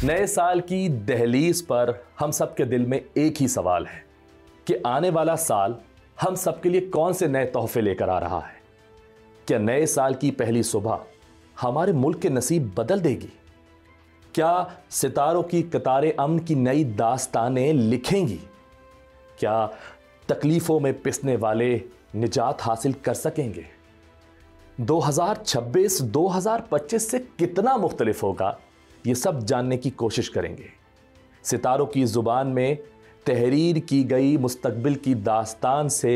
नए साल की दहलीज पर हम सब के दिल में एक ही सवाल है कि आने वाला साल हम सब के लिए कौन से नए तोहफे लेकर आ रहा है। क्या नए साल की पहली सुबह हमारे मुल्क के नसीब बदल देगी? क्या सितारों की कतारें अमन की नई दास्तानें लिखेंगी? क्या तकलीफों में पिसने वाले निजात हासिल कर सकेंगे? 2026 2025 से कितना मुख्तलिफ होगा, ये सब जानने की कोशिश करेंगे। सितारों की जुबान में तहरीर की गई मुस्तकबिल की दास्तान से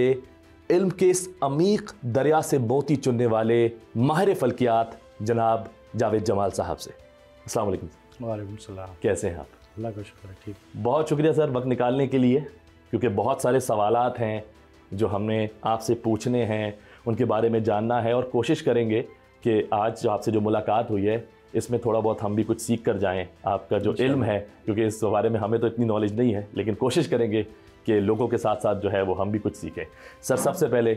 इल्म के इस अमीक दरिया से मोती चुनने वाले माहिर फल्कियात जनाब जावेद जमाल साहब से। अस्सलाम वालेकुम। वालेकुम सलाम। कैसे हैं आप? अल्लाह का शुक्र है, ठीक। बहुत शुक्रिया सर वक्त निकालने के लिए, क्योंकि बहुत सारे सवालात हैं जो हमने आपसे पूछने हैं, उनके बारे में जानना है और कोशिश करेंगे कि आज जो आपसे जो मुलाकात हुई है इसमें थोड़ा बहुत हम भी कुछ सीख कर जाएं। आपका जो इल्म है, क्योंकि इस बारे में हमें तो इतनी नॉलेज नहीं है, लेकिन कोशिश करेंगे कि लोगों के साथ साथ जो है वो हम भी कुछ सीखें। सर सबसे पहले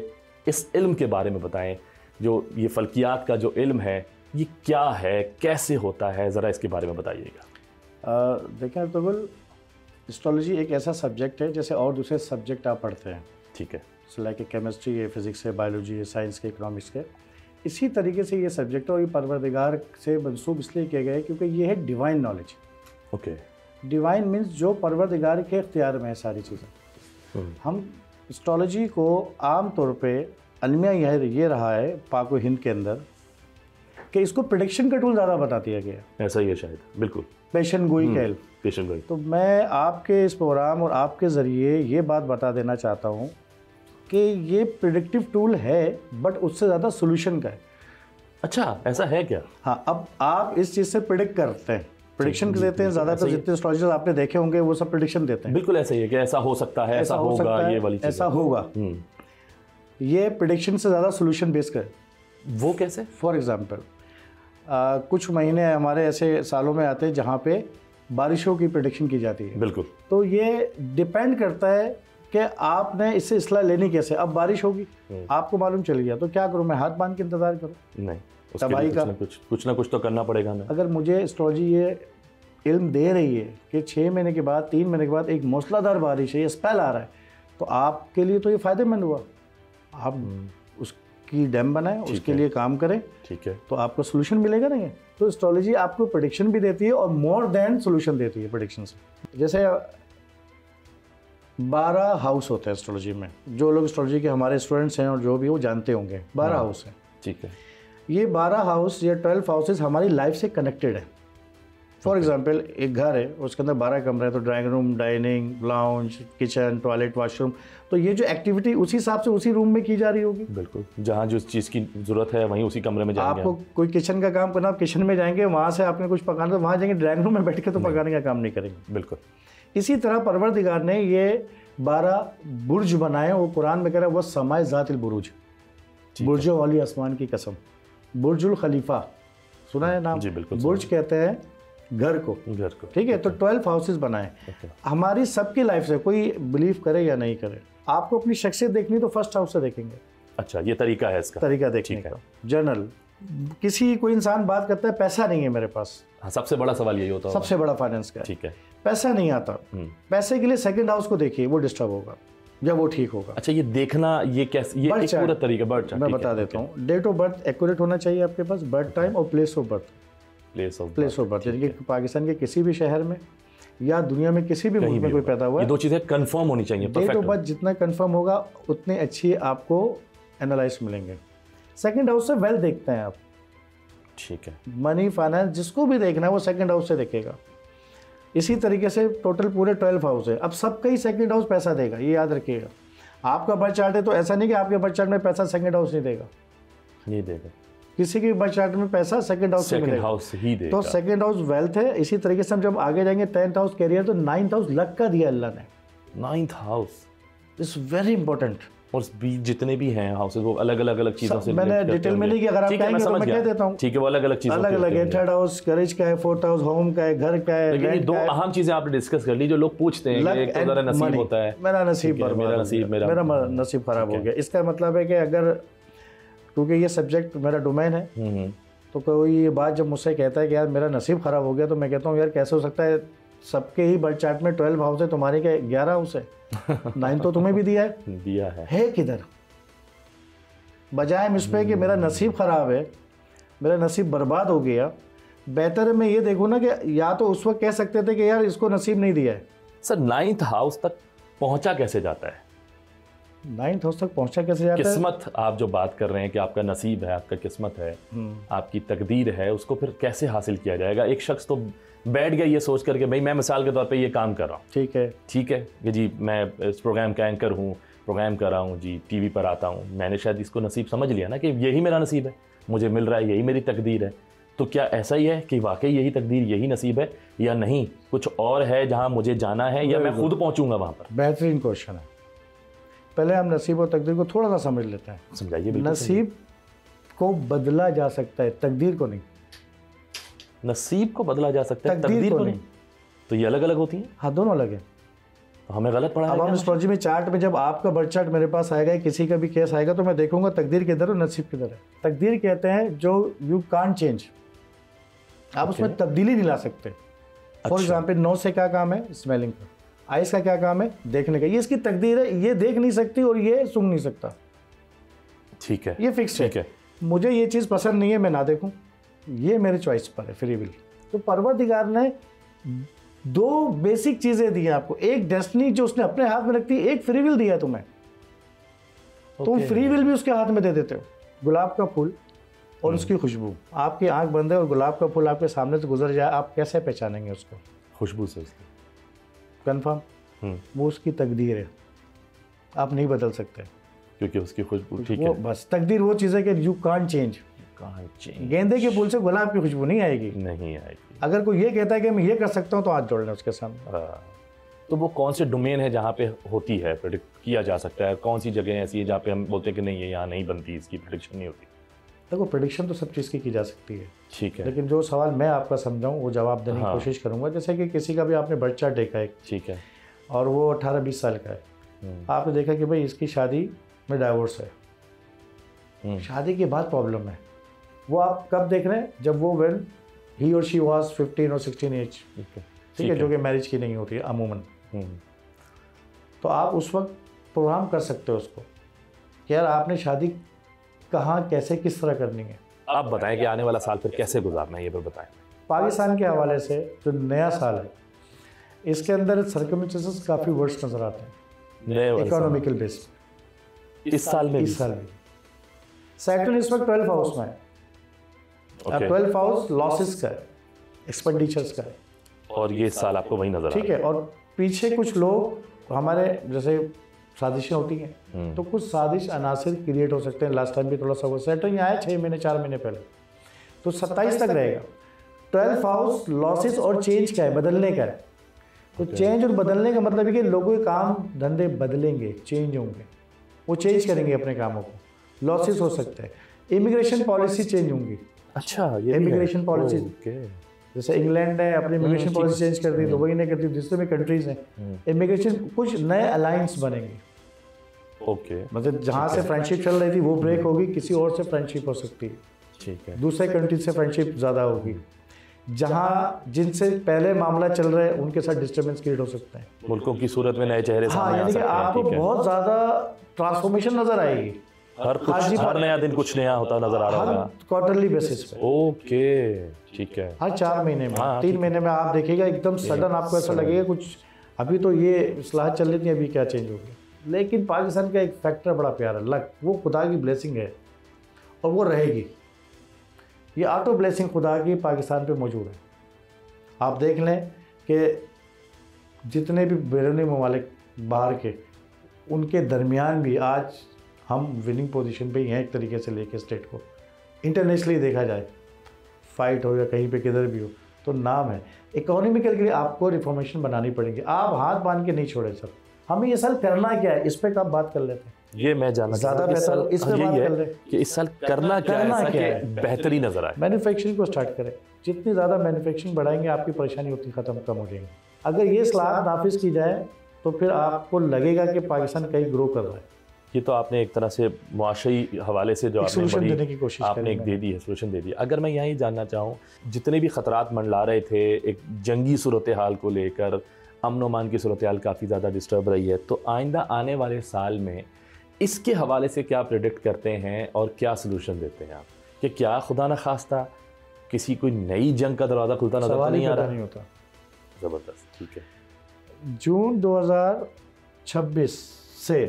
इस इल्म के बारे में बताएं, जो ये फल्कियात का जो इल्म है ये क्या है, कैसे होता है, ज़रा इसके बारे में बताइएगा। देखें अब्दुल, एस्ट्रोलॉजी एक ऐसा सब्जेक्ट है जैसे और दूसरे सब्जेक्ट आप पढ़ते हैं, ठीक है, लाइक केमिस्ट्री है, फिज़िक्स है, बायोलॉजी है, साइंस के, इकोनॉमिक्स के, इसी तरीके से ये सब्जेक्ट है और ये परवरदिगार से मंसूब इसलिए किए गए क्योंकि ये है divine knowledge. Okay. Divine means जो परवरदिगार के इख्तियार में है सारी चीज़ें। हम एस्ट्रोलॉजी को आम तौर पे अलमिया ये रहा है पाक व हिंद के अंदर कि इसको प्रेडिक्शन का टूल ज़्यादा बता दिया गया है। ऐसा ही है शायद, बिल्कुल। पेशन गोई कैल, पेशन गोई। तो मैं आपके इस प्रोग्राम और आपके ज़रिए ये बात बता देना चाहता हूँ कि ये प्रिडिक्टिव टूल है, बट उससे ज़्यादा सोल्यूशन का है। अच्छा, ऐसा है क्या? हाँ, अब आप इस चीज़ से प्रिडिक्ट करते हैं, प्रिडिक्शन देते हैं। ज़्यादातर जितने एस्ट्रोलॉजर्स आपने देखे होंगे वो सब प्रिडिक्शन देते हैं। बिल्कुल ऐसा ही है कि ऐसा हो सकता है, ऐसा होगा, ये वाली चीज़ ऐसा होगा। ये प्रिडिक्शन से ज़्यादा सोल्यूशन बेस कर। वो कैसे? फॉर एग्जाम्पल, कुछ महीने हमारे ऐसे सालों में आते हैं जहाँ पे बारिशों की प्रिडिक्शन की जाती है। बिल्कुल। तो ये डिपेंड करता है कि आपने इससे इस्लाह लेनी कैसे। अब बारिश होगी, आपको मालूम चल गया, तो क्या करूं मैं? हाथ बांध के इंतजार करूं? नहीं, तबाही का कुछ ना कुछ तो करना पड़ेगा ना। अगर मुझे एस्ट्रोलॉजी ये इल्म दे रही है कि 6 महीने के बाद, 3 महीने के बाद एक मूसलाधार बारिश है, ये स्पेल आ रहा है, तो आपके लिए तो ये फ़ायदेमंद हुआ। आप उसकी डैम बनाएं, उसके लिए काम करें, ठीक है, तो आपको सोल्यूशन मिलेगा नहीं। तो एस्ट्रोलॉजी आपको प्रेडिक्शन भी देती है और मोर देन सोल्यूशन देती है प्रेडिक्शन से। जैसे 12 हाउस होते हैं एस्ट्रोलॉजी में, जो लोग एस्ट्रोलॉजी के हमारे स्टूडेंट्स हैं और जो भी वो जानते होंगे, 12 हाउस हैं। ठीक है। ये 12 हाउस या 12 हाउसेस हमारी लाइफ से कनेक्टेड है। फॉर एग्जांपल, एक घर है, उसके अंदर 12 कमरे हैं, तो drawing room, dining, lounge, kitchen, toilet, washroom, तो ये जो एक्टिविटी उसी हिसाब से उसी रूम में की जा रही होगी। बिल्कुल, जहाँ जो चीज़ की ज़रूरत है वहीं उसी कमरे में जाएंगे। आपको कोई किचन का काम करना, आप किचन में जाएंगे, वहाँ से आपने कुछ पकाना तो वहाँ जाएंगे, ड्राइंग रूम में बैठ के तो पकाने का काम नहीं करेंगे। बिल्कुल। इसी तरह परवरदिगार ने ये 12 बुर्ज बनाए। वो कुरान में कह रहा है, वह समाए ज़ातिल बुरुज, बुर्जों वाली आसमान की कसम। बुर्जुल खलीफा सुना है नाम? जी बिल्कुल। बुर्ज कहते हैं घर को, ठीक है। तो 12 हाउसेस बनाए हमारी सबकी लाइफ से, कोई बिलीव करे या नहीं करे। आपको अपनी शख्सियत देखनी तो फर्स्ट हाउस से देखेंगे। अच्छा, ये तरीका है इसका, तरीका देखने का। जनरल किसी कोई इंसान बात करता है, पैसा नहीं है मेरे पास। हाँ, सबसे बड़ा सवाल यही होता है, सबसे बड़ा फाइनेंस का। ठीक है, पैसा नहीं आता, पैसे के लिए सेकंड हाउस को देखिए, वो डिस्टर्ब होगा जब वो ठीक होगा। अच्छा, ये देखना, ये कैसे, ये एक पूरा तरीका, बर्थ चार्ट मैं बता देता हूँ। डेट ऑफ बर्थ एक्यूरेट होना चाहिए आपके पास, बर्थ टाइम और place of birth. Place of birth यानी कि पाकिस्तान के किसी भी शहर में या दुनिया में किसी भी मुल्क में कोई पैदा हुआ है, ये 2 चीज़ें कंफर्म होनी चाहिए। डेट ऑफ बर्थ जितना कंफर्म होगा उतनी अच्छी आपको एनालाइज मिलेंगे। सेकंड हाउस से वेल्थ देखते हैं आप, ठीक है। मनी, फाइनेंस, जिसको भी देखना है वो सेकंड हाउस से देखेगा। इसी तरीके से टोटल पूरे 12 हाउस है। अब सबका ही सेकंड हाउस पैसा देगा, ये याद रखिएगा। आपका बर्थ चार्ट है तो ऐसा नहीं कि आपके बर्थ चार्ट में पैसा सेकंड हाउस नहीं देगा, नहीं देगा। किसी के बर्थ चार्ट में पैसा सेकंड हाउस से मिलेगा, तो सेकंड हाउस वेल्थ है। इसी तरीके से हम जब आगे जाएंगे 10th हाउस कैरियर, तो 9th हाउस लक का दिया अल्लाह ने। 9th house is very important. और जितने भी हैं हाउसेस वो अलग अलग चीज़ों से मैंने डिटेल में नहीं किया, अगर आप कहेंगे तो मैं कह देता हूँ। ठीक है, वो अलग अलग चीज़ें, अलग अलग है। 3rd हाउस करेज का है, 4th हाउस होम का है, घर का है। लेकिन ये 2 अहम चीज़ें आपने डिस्कस कर ली जो लोग पूछते हैं कि एक तो ज़रा नसीब होता है। मेरा नसीब खराब हो गया। इसका मतलब है कि अगर, क्योंकि ये सब्जेक्ट मेरा डोमेन है, तो कोई ये बात जब मुझसे कहता है कि यार मेरा नसीब ख़राब हो गया, तो मैं कहता हूँ यार कैसे हो सकता है, सबके ही बर्थ चार्ट में 12 हाउस है, तुम्हारे क्या 11 हाउस है? 9 तो तुम्हें भी दिया है किधर? बजाय हम इस पे कि मेरा नसीब ख़राब है, मेरा नसीब बर्बाद हो गया, बेहतर है मैं ये देखूँ ना कि या तो उस वक्त कह सकते थे कि यार इसको नसीब नहीं दिया है। सर 9th हाउस तक पहुंचा कैसे जाता है? 9th हाउस तक पहुंचा कैसे जाता है? किस्मत, आप जो बात कर रहे हैं कि आपका नसीब है, आपका किस्मत है, आपकी तकदीर है, उसको फिर कैसे हासिल किया जाएगा? एक शख्स तो बैठ गया ये सोच करके, भाई मैं मिसाल के तौर पे ये काम कर रहा हूँ, ठीक है कि जी मैं इस प्रोग्राम का एंकर हूँ, प्रोग्राम कर रहा हूँ जी, टीवी पर आता हूँ, मैंने शायद इसको नसीब समझ लिया ना कि यही मेरा नसीब है, मुझे मिल रहा है, यही मेरी तकदीर है। तो क्या ऐसा ही है कि वाकई यही तकदीर, यही नसीब है, या नहीं कुछ और है जहाँ मुझे जाना है, या मैं खुद पहुँचूंगा वहाँ पर? बेहतरीन क्वेश्चन है। पहले हम नसीब और तकदीर को थोड़ा सा समझ लेते हैं। समझाइए। नसीब को बदला जा सकता है, तकदीर को नहीं। नसीब को बदला जा सकता है, तकदीर को नहीं। तो ये अलग अलग होती है? हाँ, दोनों अलग है। तो हमें गलत पढ़ा है। अब हम एस्ट्रोलॉजी में चार्ट में जब आपका बर्थ चार्ट मेरे पास आएगा, किसी का भी केस आएगा, तो मैं देखूंगा तकदीर किधर और नसीब किधर है। तकदीर कहते हैं जो यू कांट चेंज, आप उसमें तब्दीली नहीं ला सकते। फॉर एग्जाम्पल नोज से क्या काम है? स्मेलिंग का। आइस का क्या काम है? देखने का। ये इसकी तकदीर है, ये देख नहीं सकती और ये सुन नहीं सकता। ठीक है, ये फिक्स है। मुझे ये चीज़ पसंद नहीं है, मैं ना देखूं, ये मेरे चॉइस पर है, फ्री विल। तो परवरदिगार ने 2 बेसिक चीज़ें दी हैं आपको, एक डेस्टिनी जो उसने अपने हाथ में रखती है, एक फ्री विल दिया तुम्हें। तुम फ्री विल भी उसके हाथ में दे देते हो। गुलाब का फूल और उसकी खुशबू, आपकी आंख बंद है और गुलाब का फूल आपके सामने से गुजर जाए, आप कैसे पहचानेंगे उसको? खुशबू से। उसकी कंफर्म, वो उसकी तकदीर है, आप नहीं बदल सकते क्योंकि उसकी खुशबू। ठीक है, बस तकदीर वो चीज़ है कि यू कांट चेंज। गेंदे के फूल से गुलाब की खुशबू नहीं आएगी। अगर कोई ये कहता है कि मैं ये कर सकता हूँ, तो हाथ जोड़ लें उसके सामने। तो वो कौन से डोमेन है जहाँ पे होती है, प्रेडिक्ट किया जा सकता है? कौन सी जगह ऐसी है जहाँ पे हम बोलते हैं कि नहीं ये यहाँ नहीं बनती, इसकी प्रेडिक्शन नहीं होती? देखो, प्रेडिक्शन तो सब चीज़ की जा सकती है, ठीक है, लेकिन जो सवाल मैं आपका समझाऊँ वो जवाब देने की कोशिश करूँगा। जैसे कि किसी का भी आपने बर्थ चार्ट देखा है, ठीक है, और वो 18-20 साल का है, आपने देखा कि भाई इसकी शादी में डाइवोर्स है, शादी के बाद प्रॉब्लम है, वो आप कब देख रहे हैं? जब वो व्हेन ही और शी वाज 15 और 16 एज, ठीक है, जो कि मैरिज की नहीं होती है अमूमन। तो आप उस वक्त प्रोग्राम कर सकते हो उसको कि यार आपने शादी कहाँ, कैसे, किस तरह करनी है। आप बताएं कि आने वाला साल फिर कैसे गुजारना है, ये पर बताएं। पाकिस्तान के हवाले से जो नया साल है, इसके अंदर सर्कमस्टेंसेस काफ़ी वर्स्ट नज़र आते हैं इकोनॉमिकल बेस्ड। इस साल में सैटर्न इस वक्त 12th हाउस में है। 12th हाउस लॉसेस का है, एक्सपेंडिचर्स का है, और ये साल आपको वही नजर, ठीक है। और पीछे कुछ लोग हमारे जैसे साजिशें होती हैं, तो कुछ साजिश अनासिर क्रिएट हो सकते हैं। लास्ट टाइम भी थोड़ा सा हुआ, सैटर्न यहाँ है 6 महीने 4 महीने पहले, तो 27 तक रहेगा। 12th हाउस लॉसेस और चेंज का है, बदलने का है। तो चेंज और बदलने का मतलब है कि लोगों के काम धंधे बदलेंगे, चेंज होंगे, वो चेंज करेंगे अपने कामों को। लॉसेस हो सकते हैं, इमिग्रेशन पॉलिसी चेंज होंगी। अच्छा, ये इमिग्रेशन पॉलिसी, जैसे इंग्लैंड ने अपनी इमिग्रेशन पॉलिसी चेंज कर दी, दुबई ने कर दी, जितने भी कंट्रीज हैं, इमिग्रेशन कुछ नए अलायंस बनेंगे। मतलब जहाँ से फ्रेंडशिप चल रही थी वो ब्रेक होगी, किसी और से फ्रेंडशिप हो सकती है, ठीक है, दूसरे कंट्री से फ्रेंडशिप ज़्यादा होगी। जहाँ जिनसे पहले मामला चल रहा है उनके साथ डिस्टर्बेंस क्रिएट हो सकता है, मुल्कों की सूरत में नए चेहरे सामने आ सकते हैं। आपको बहुत ज़्यादा ट्रांसफॉर्मेशन नज़र आएगी। हर नया दिन कुछ नया होता नजर आ रहा होगा, क्वार्टरली बेसिस पे। ओके, ठीक है, हर 4 महीने में, 3 महीने में आप देखिएगा एकदम सडन आपको ऐसा लगेगा कुछ, अभी तो ये इस्लाह चल रही थी, अभी क्या चेंज हो गया। लेकिन पाकिस्तान का एक फैक्टर बड़ा प्यारा, लक, वो खुदा की ब्लेसिंग है और वो रहेगी। ये ऑटो ब्लेसिंग खुदा की पाकिस्तान पे मौजूद है। आप देख लें कि जितने भी बैरूनी ममालिक बाहर के, उनके दरमियान भी आज हम विनिंग पोजीशन पे ही हैं एक तरीके से लेके स्टेट को। इंटरनेशनली देखा जाए, फाइट हो या कहीं पे किधर भी हो, तो नाम है। इकोनॉमिकल के लिए आपको रिफॉर्मेशन बनानी पड़ेगी, आप हाथ बांध के नहीं छोड़े सर। हमें ये साल करना क्या है, इस पे कब बात कर लेते हैं? ये मैं जानना ज़्यादा बेहतर इस पे बात कर ले कि इस साल करना क्या है, बेहतरी नजर आए। मैन्युफैक्चरिंग को स्टार्ट करें, जितनी ज़्यादा मैन्युफैक्चरिंग बढ़ाएंगे आपकी परेशानी उतनी कम हो जाएगी। अगर ये सलाह नाफिज की जाए तो फिर आपको लगेगा कि पाकिस्तान कहीं ग्रो कर रहा है। ये तो आपने एक तरह से मुआशरी हवाले से जो आपने सोल्यूशन देने की कोशिश आपने एक दे दी है, सोल्यूशन दे दी। अगर मैं यही जानना चाहूँ, जितने भी ख़तरात मंडला रहे थे एक जंगी सूरत हाल को लेकर, अमन अमान की सूरत हाल काफ़ी ज़्यादा डिस्टर्ब रही है, तो आइंदा आने वाले साल में इसके हवाले से क्या प्रेडिक्ट करते हैं और क्या सोल्यूशन देते हैं आप, कि क्या खुदा न खास्ता किसी कोई नई जंग का दरवाज़ा खुलता नजर तो नहीं आ रहा? नहीं होता। ज़बरदस्त, ठीक है। जून 2026 से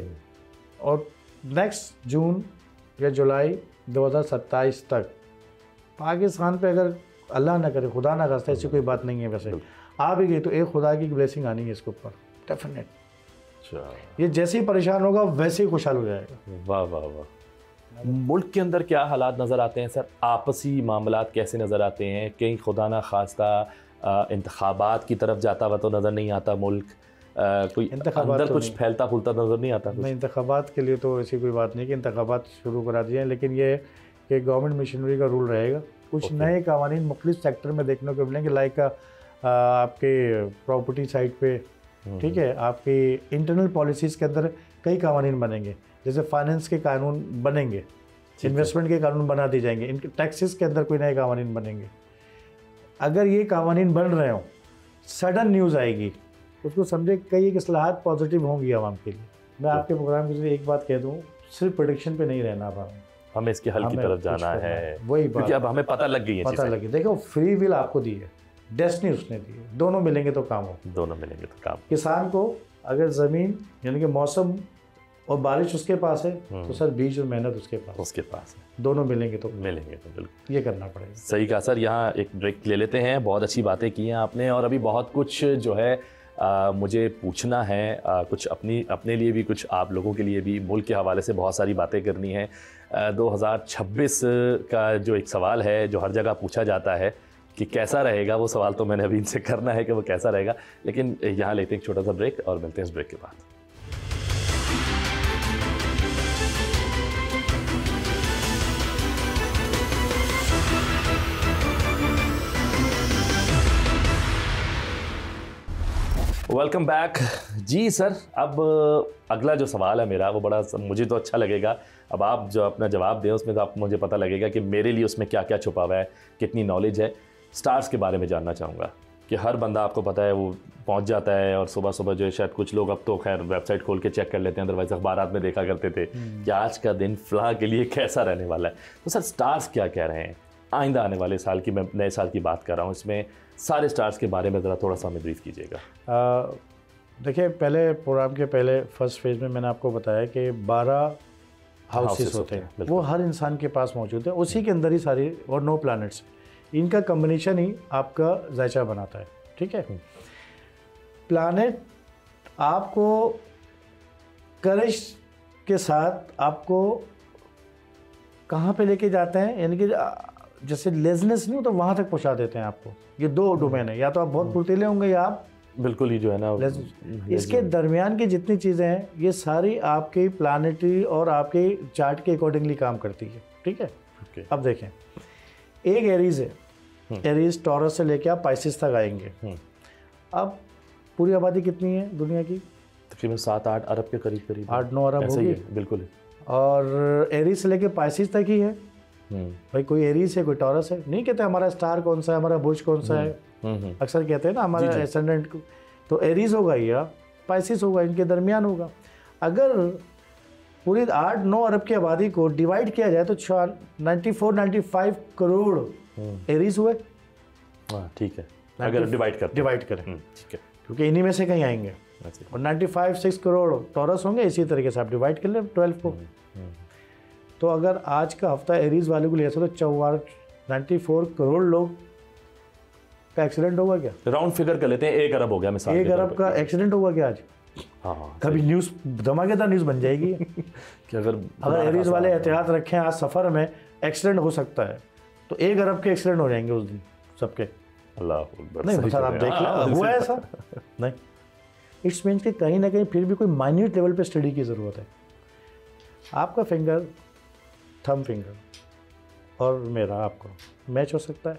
और नेक्स्ट जून या जुलाई 2027 तक पाकिस्तान पे अगर अल्लाह ना करे, खुदा ना खास्ता, ऐसी कोई बात नहीं है, वैसे आ भी गई तो एक खुदा की ब्लेसिंग आनी है इसके ऊपर डेफिनेट। अच्छा, ये जैसे ही परेशान होगा वैसे ही खुशहाल हो जाएगा। वाह वाह वाह। मुल्क के अंदर क्या हालात नज़र आते हैं सर? आपसी मामलात कैसे नज़र आते हैं? कहीं खुदा ना खास्ता इंतखाबात की तरफ जाता हुआ तो नज़र नहीं आता मुल्क, कोई अंदर कुछ फैलता फूलता नज़र नहीं आता? नहीं, इंतखाबात के लिए तो ऐसी कोई बात नहीं कि इंतखाबात शुरू करा दिए, लेकिन ये है कि गवर्नमेंट मशीनरी का रूल रहेगा। कुछ नए कानून मुख्तलिफ सेक्टर में देखने को मिलेंगे, लाइक आपके प्रॉपर्टी साइड पे, ठीक है, आपकी इंटरनल पॉलिसीज़ के अंदर कई कानून बनेंगे, जैसे फाइनेंस के कानून बनेंगे, इन्वेस्टमेंट के कानून बना दिए जाएंगे, इनके टैक्सेस के अंदर कोई नए कानून बनेंगे। अगर ये कानून बन रहे हों, सडन न्यूज़ आएगी, उसको समझे कई एक असलाहत पॉजिटिव होंगी आवाम के लिए। मैं आपके प्रोग्राम के लिए एक बात कह दूँ, सिर्फ प्रेडिक्शन पे नहीं रहना, अब हमें इसके हल की तरफ जाना है, वही क्योंकि अब हमें पता लग गई है, पता लगी। देखो, फ्री विल आपको दी है, डेस्टिनी उसने दी है, दोनों मिलेंगे तो काम हो। दोनों मिलेंगे तो काम। किसान को अगर ज़मीन यानी कि मौसम और बारिश उसके पास है तो सर बीज और मेहनत उसके पास है, दोनों मिलेंगे तो बिल्कुल ये करना पड़ेगा। सही कहा सर। यहाँ एक ब्रेक ले लेते हैं, बहुत अच्छी बातें की हैं आपने, और अभी बहुत कुछ जो है मुझे पूछना है, कुछ अपने लिए भी, कुछ आप लोगों के लिए भी, मुल्क के हवाले से बहुत सारी बातें करनी है। 2026 का जो एक सवाल है जो हर जगह पूछा जाता है कि कैसा रहेगा, वो सवाल तो मैंने अभी इनसे करना है कि वो कैसा रहेगा, लेकिन यहाँ लेते हैं एक छोटा सा ब्रेक और मिलते हैं इस ब्रेक के बाद। वेलकम बैक जी सर। अब अगला जो सवाल है मेरा, वो बड़ा मुझे तो अच्छा लगेगा, अब आप जो अपना जवाब दें उसमें तो आप मुझे पता लगेगा कि मेरे लिए उसमें क्या क्या छुपा हुआ है, कितनी नॉलेज है। स्टार्स के बारे में जानना चाहूँगा कि हर बंदा, आपको पता है, वो पहुँच जाता है और सुबह सुबह जो है, शायद कुछ लोग अब तो खैर वेबसाइट खोल के चेक कर लेते हैं, अदरवाइज अखबारात में देखा करते थे कि आज का दिन फ़लाँ के लिए कैसा रहने वाला है। तो सर स्टार्स क्या कह रहे हैं आइंदा आने वाले साल की, मैं नए साल की बात कर रहा हूँ, इसमें सारे स्टार्स के बारे में ज़रा थोड़ा सा हमें ब्रीफ कीजिएगा। देखिए, पहले प्रोग्राम के पहले फर्स्ट फेज़ में मैंने आपको बताया कि 12 हाउसेस होते हैं, वो हर इंसान के पास मौजूद है, उसी के अंदर ही सारी, और 9 प्लैनेट्स, इनका कम्बिनेशन ही आपका जायचा बनाता है, ठीक है। प्लैनेट आपको करेज के साथ आपको कहाँ पे लेके जाते हैं, यानी कि जैसे लेजनेस नहीं हो तो वहाँ तक पहुँचा देते हैं आपको। ये 2 डोमेन है, या तो आप बहुत फुर्तीले होंगे या आप बिल्कुल ही जो है ना, इसके दरमियान की जितनी चीज़ें हैं ये सारी आपकी प्लानिटरी और आपके चार्ट के अकॉर्डिंगली काम करती है, ठीक है। अब देखें, एक एरीज है, एरीज टॉरस से लेके आप पाइसिस तक आएंगे। अब पूरी आबादी कितनी है दुनिया की? तकरीबन 7-8 अरब के करीब 8-9 अरब होगी, बिल्कुल। और एरीज से लेके पाइसिस तक ही है। भाई कोई एरीज है, कोई टॉरस है, नहीं कहते हमारा स्टार कौन सा है, हमारा बुर्ज कौन सा है, अक्सर कहते हैं ना हमारा एसेंडेंट, तो एरीज होगा या पाइसिस होगा, इनके दरमियान होगा। अगर पूरी 8-9 अरब की आबादी को डिवाइड किया जाए तो 94-95 करोड़ एरीज हुए। ठीक है, अगर डिवाइड करें, ठीक है, क्योंकि इन्हीं में से कहीं आएंगे, और 95-6 करोड़ टॉरस होंगे। इसी तरीके से आप डिवाइड कर लें 12 को। तो अगर आज का हफ्ता एरीज वाले को लिया तो 94 करोड़ लोग का एक्सीडेंट होगा क्या? राउंड फिगर कर लेते हैं, 1 अरब हो गया मिसाल, 1 अरब का एक्सीडेंट होगा क्या आज? हाँ, कभी न्यूज़ धमाकेदार न्यूज़ बन जाएगी कि अगर एरीज वाले एहतियात रखें, आज सफ़र में एक्सीडेंट हो सकता है, तो 1 अरब के एक्सीडेंट हो जाएंगे उस दिन सबके। अल्लाह अकबर। नहीं सर, आप देख लें, हुआ है ऐसा? नहीं, इट्स मीन्स कि कहीं ना कहीं फिर भी कोई माइन्यूट लेवल पे स्टडी की ज़रूरत है। आपका फिंगर, थंब फिंगर और मेरा आपको मैच हो सकता है?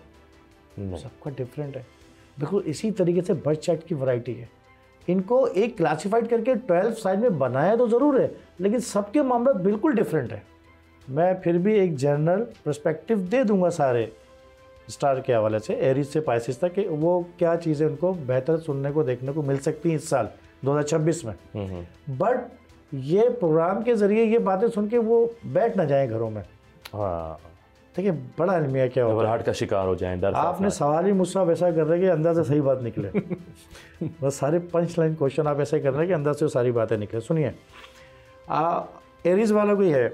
सबका डिफरेंट है। बिल्कुल इसी तरीके से बर्थ चार्ट की वैरायटी है। इनको एक क्लासिफाइड करके 12 साइन में बनाया तो ज़रूर है, लेकिन सबके मामला बिल्कुल डिफरेंट है। मैं फिर भी एक जनरल पर्सपेक्टिव दे दूंगा सारे स्टार के हवाले से, एरीज से पाइसेस तक, कि वो क्या चीज़ें उनको बेहतर सुनने को देखने को मिल सकती हैं इस साल 2026 में। बट ये प्रोग्राम के ज़रिए ये बातें सुन के वो बैठ ना जाएं घरों में। हाँ, देखिए बड़ा अलमिया क्या होता है, घबराहट का शिकार हो जाएं, डर। आपने सवाल ही मुझसे वैसा कर रहे हैं कि अंदर से सही बात निकले। बस सारे पंच लाइन क्वेश्चन आप ऐसे कर रहे हैं कि अंदर से सारी बातें निकले। सुनिए, एरीज वालों की है,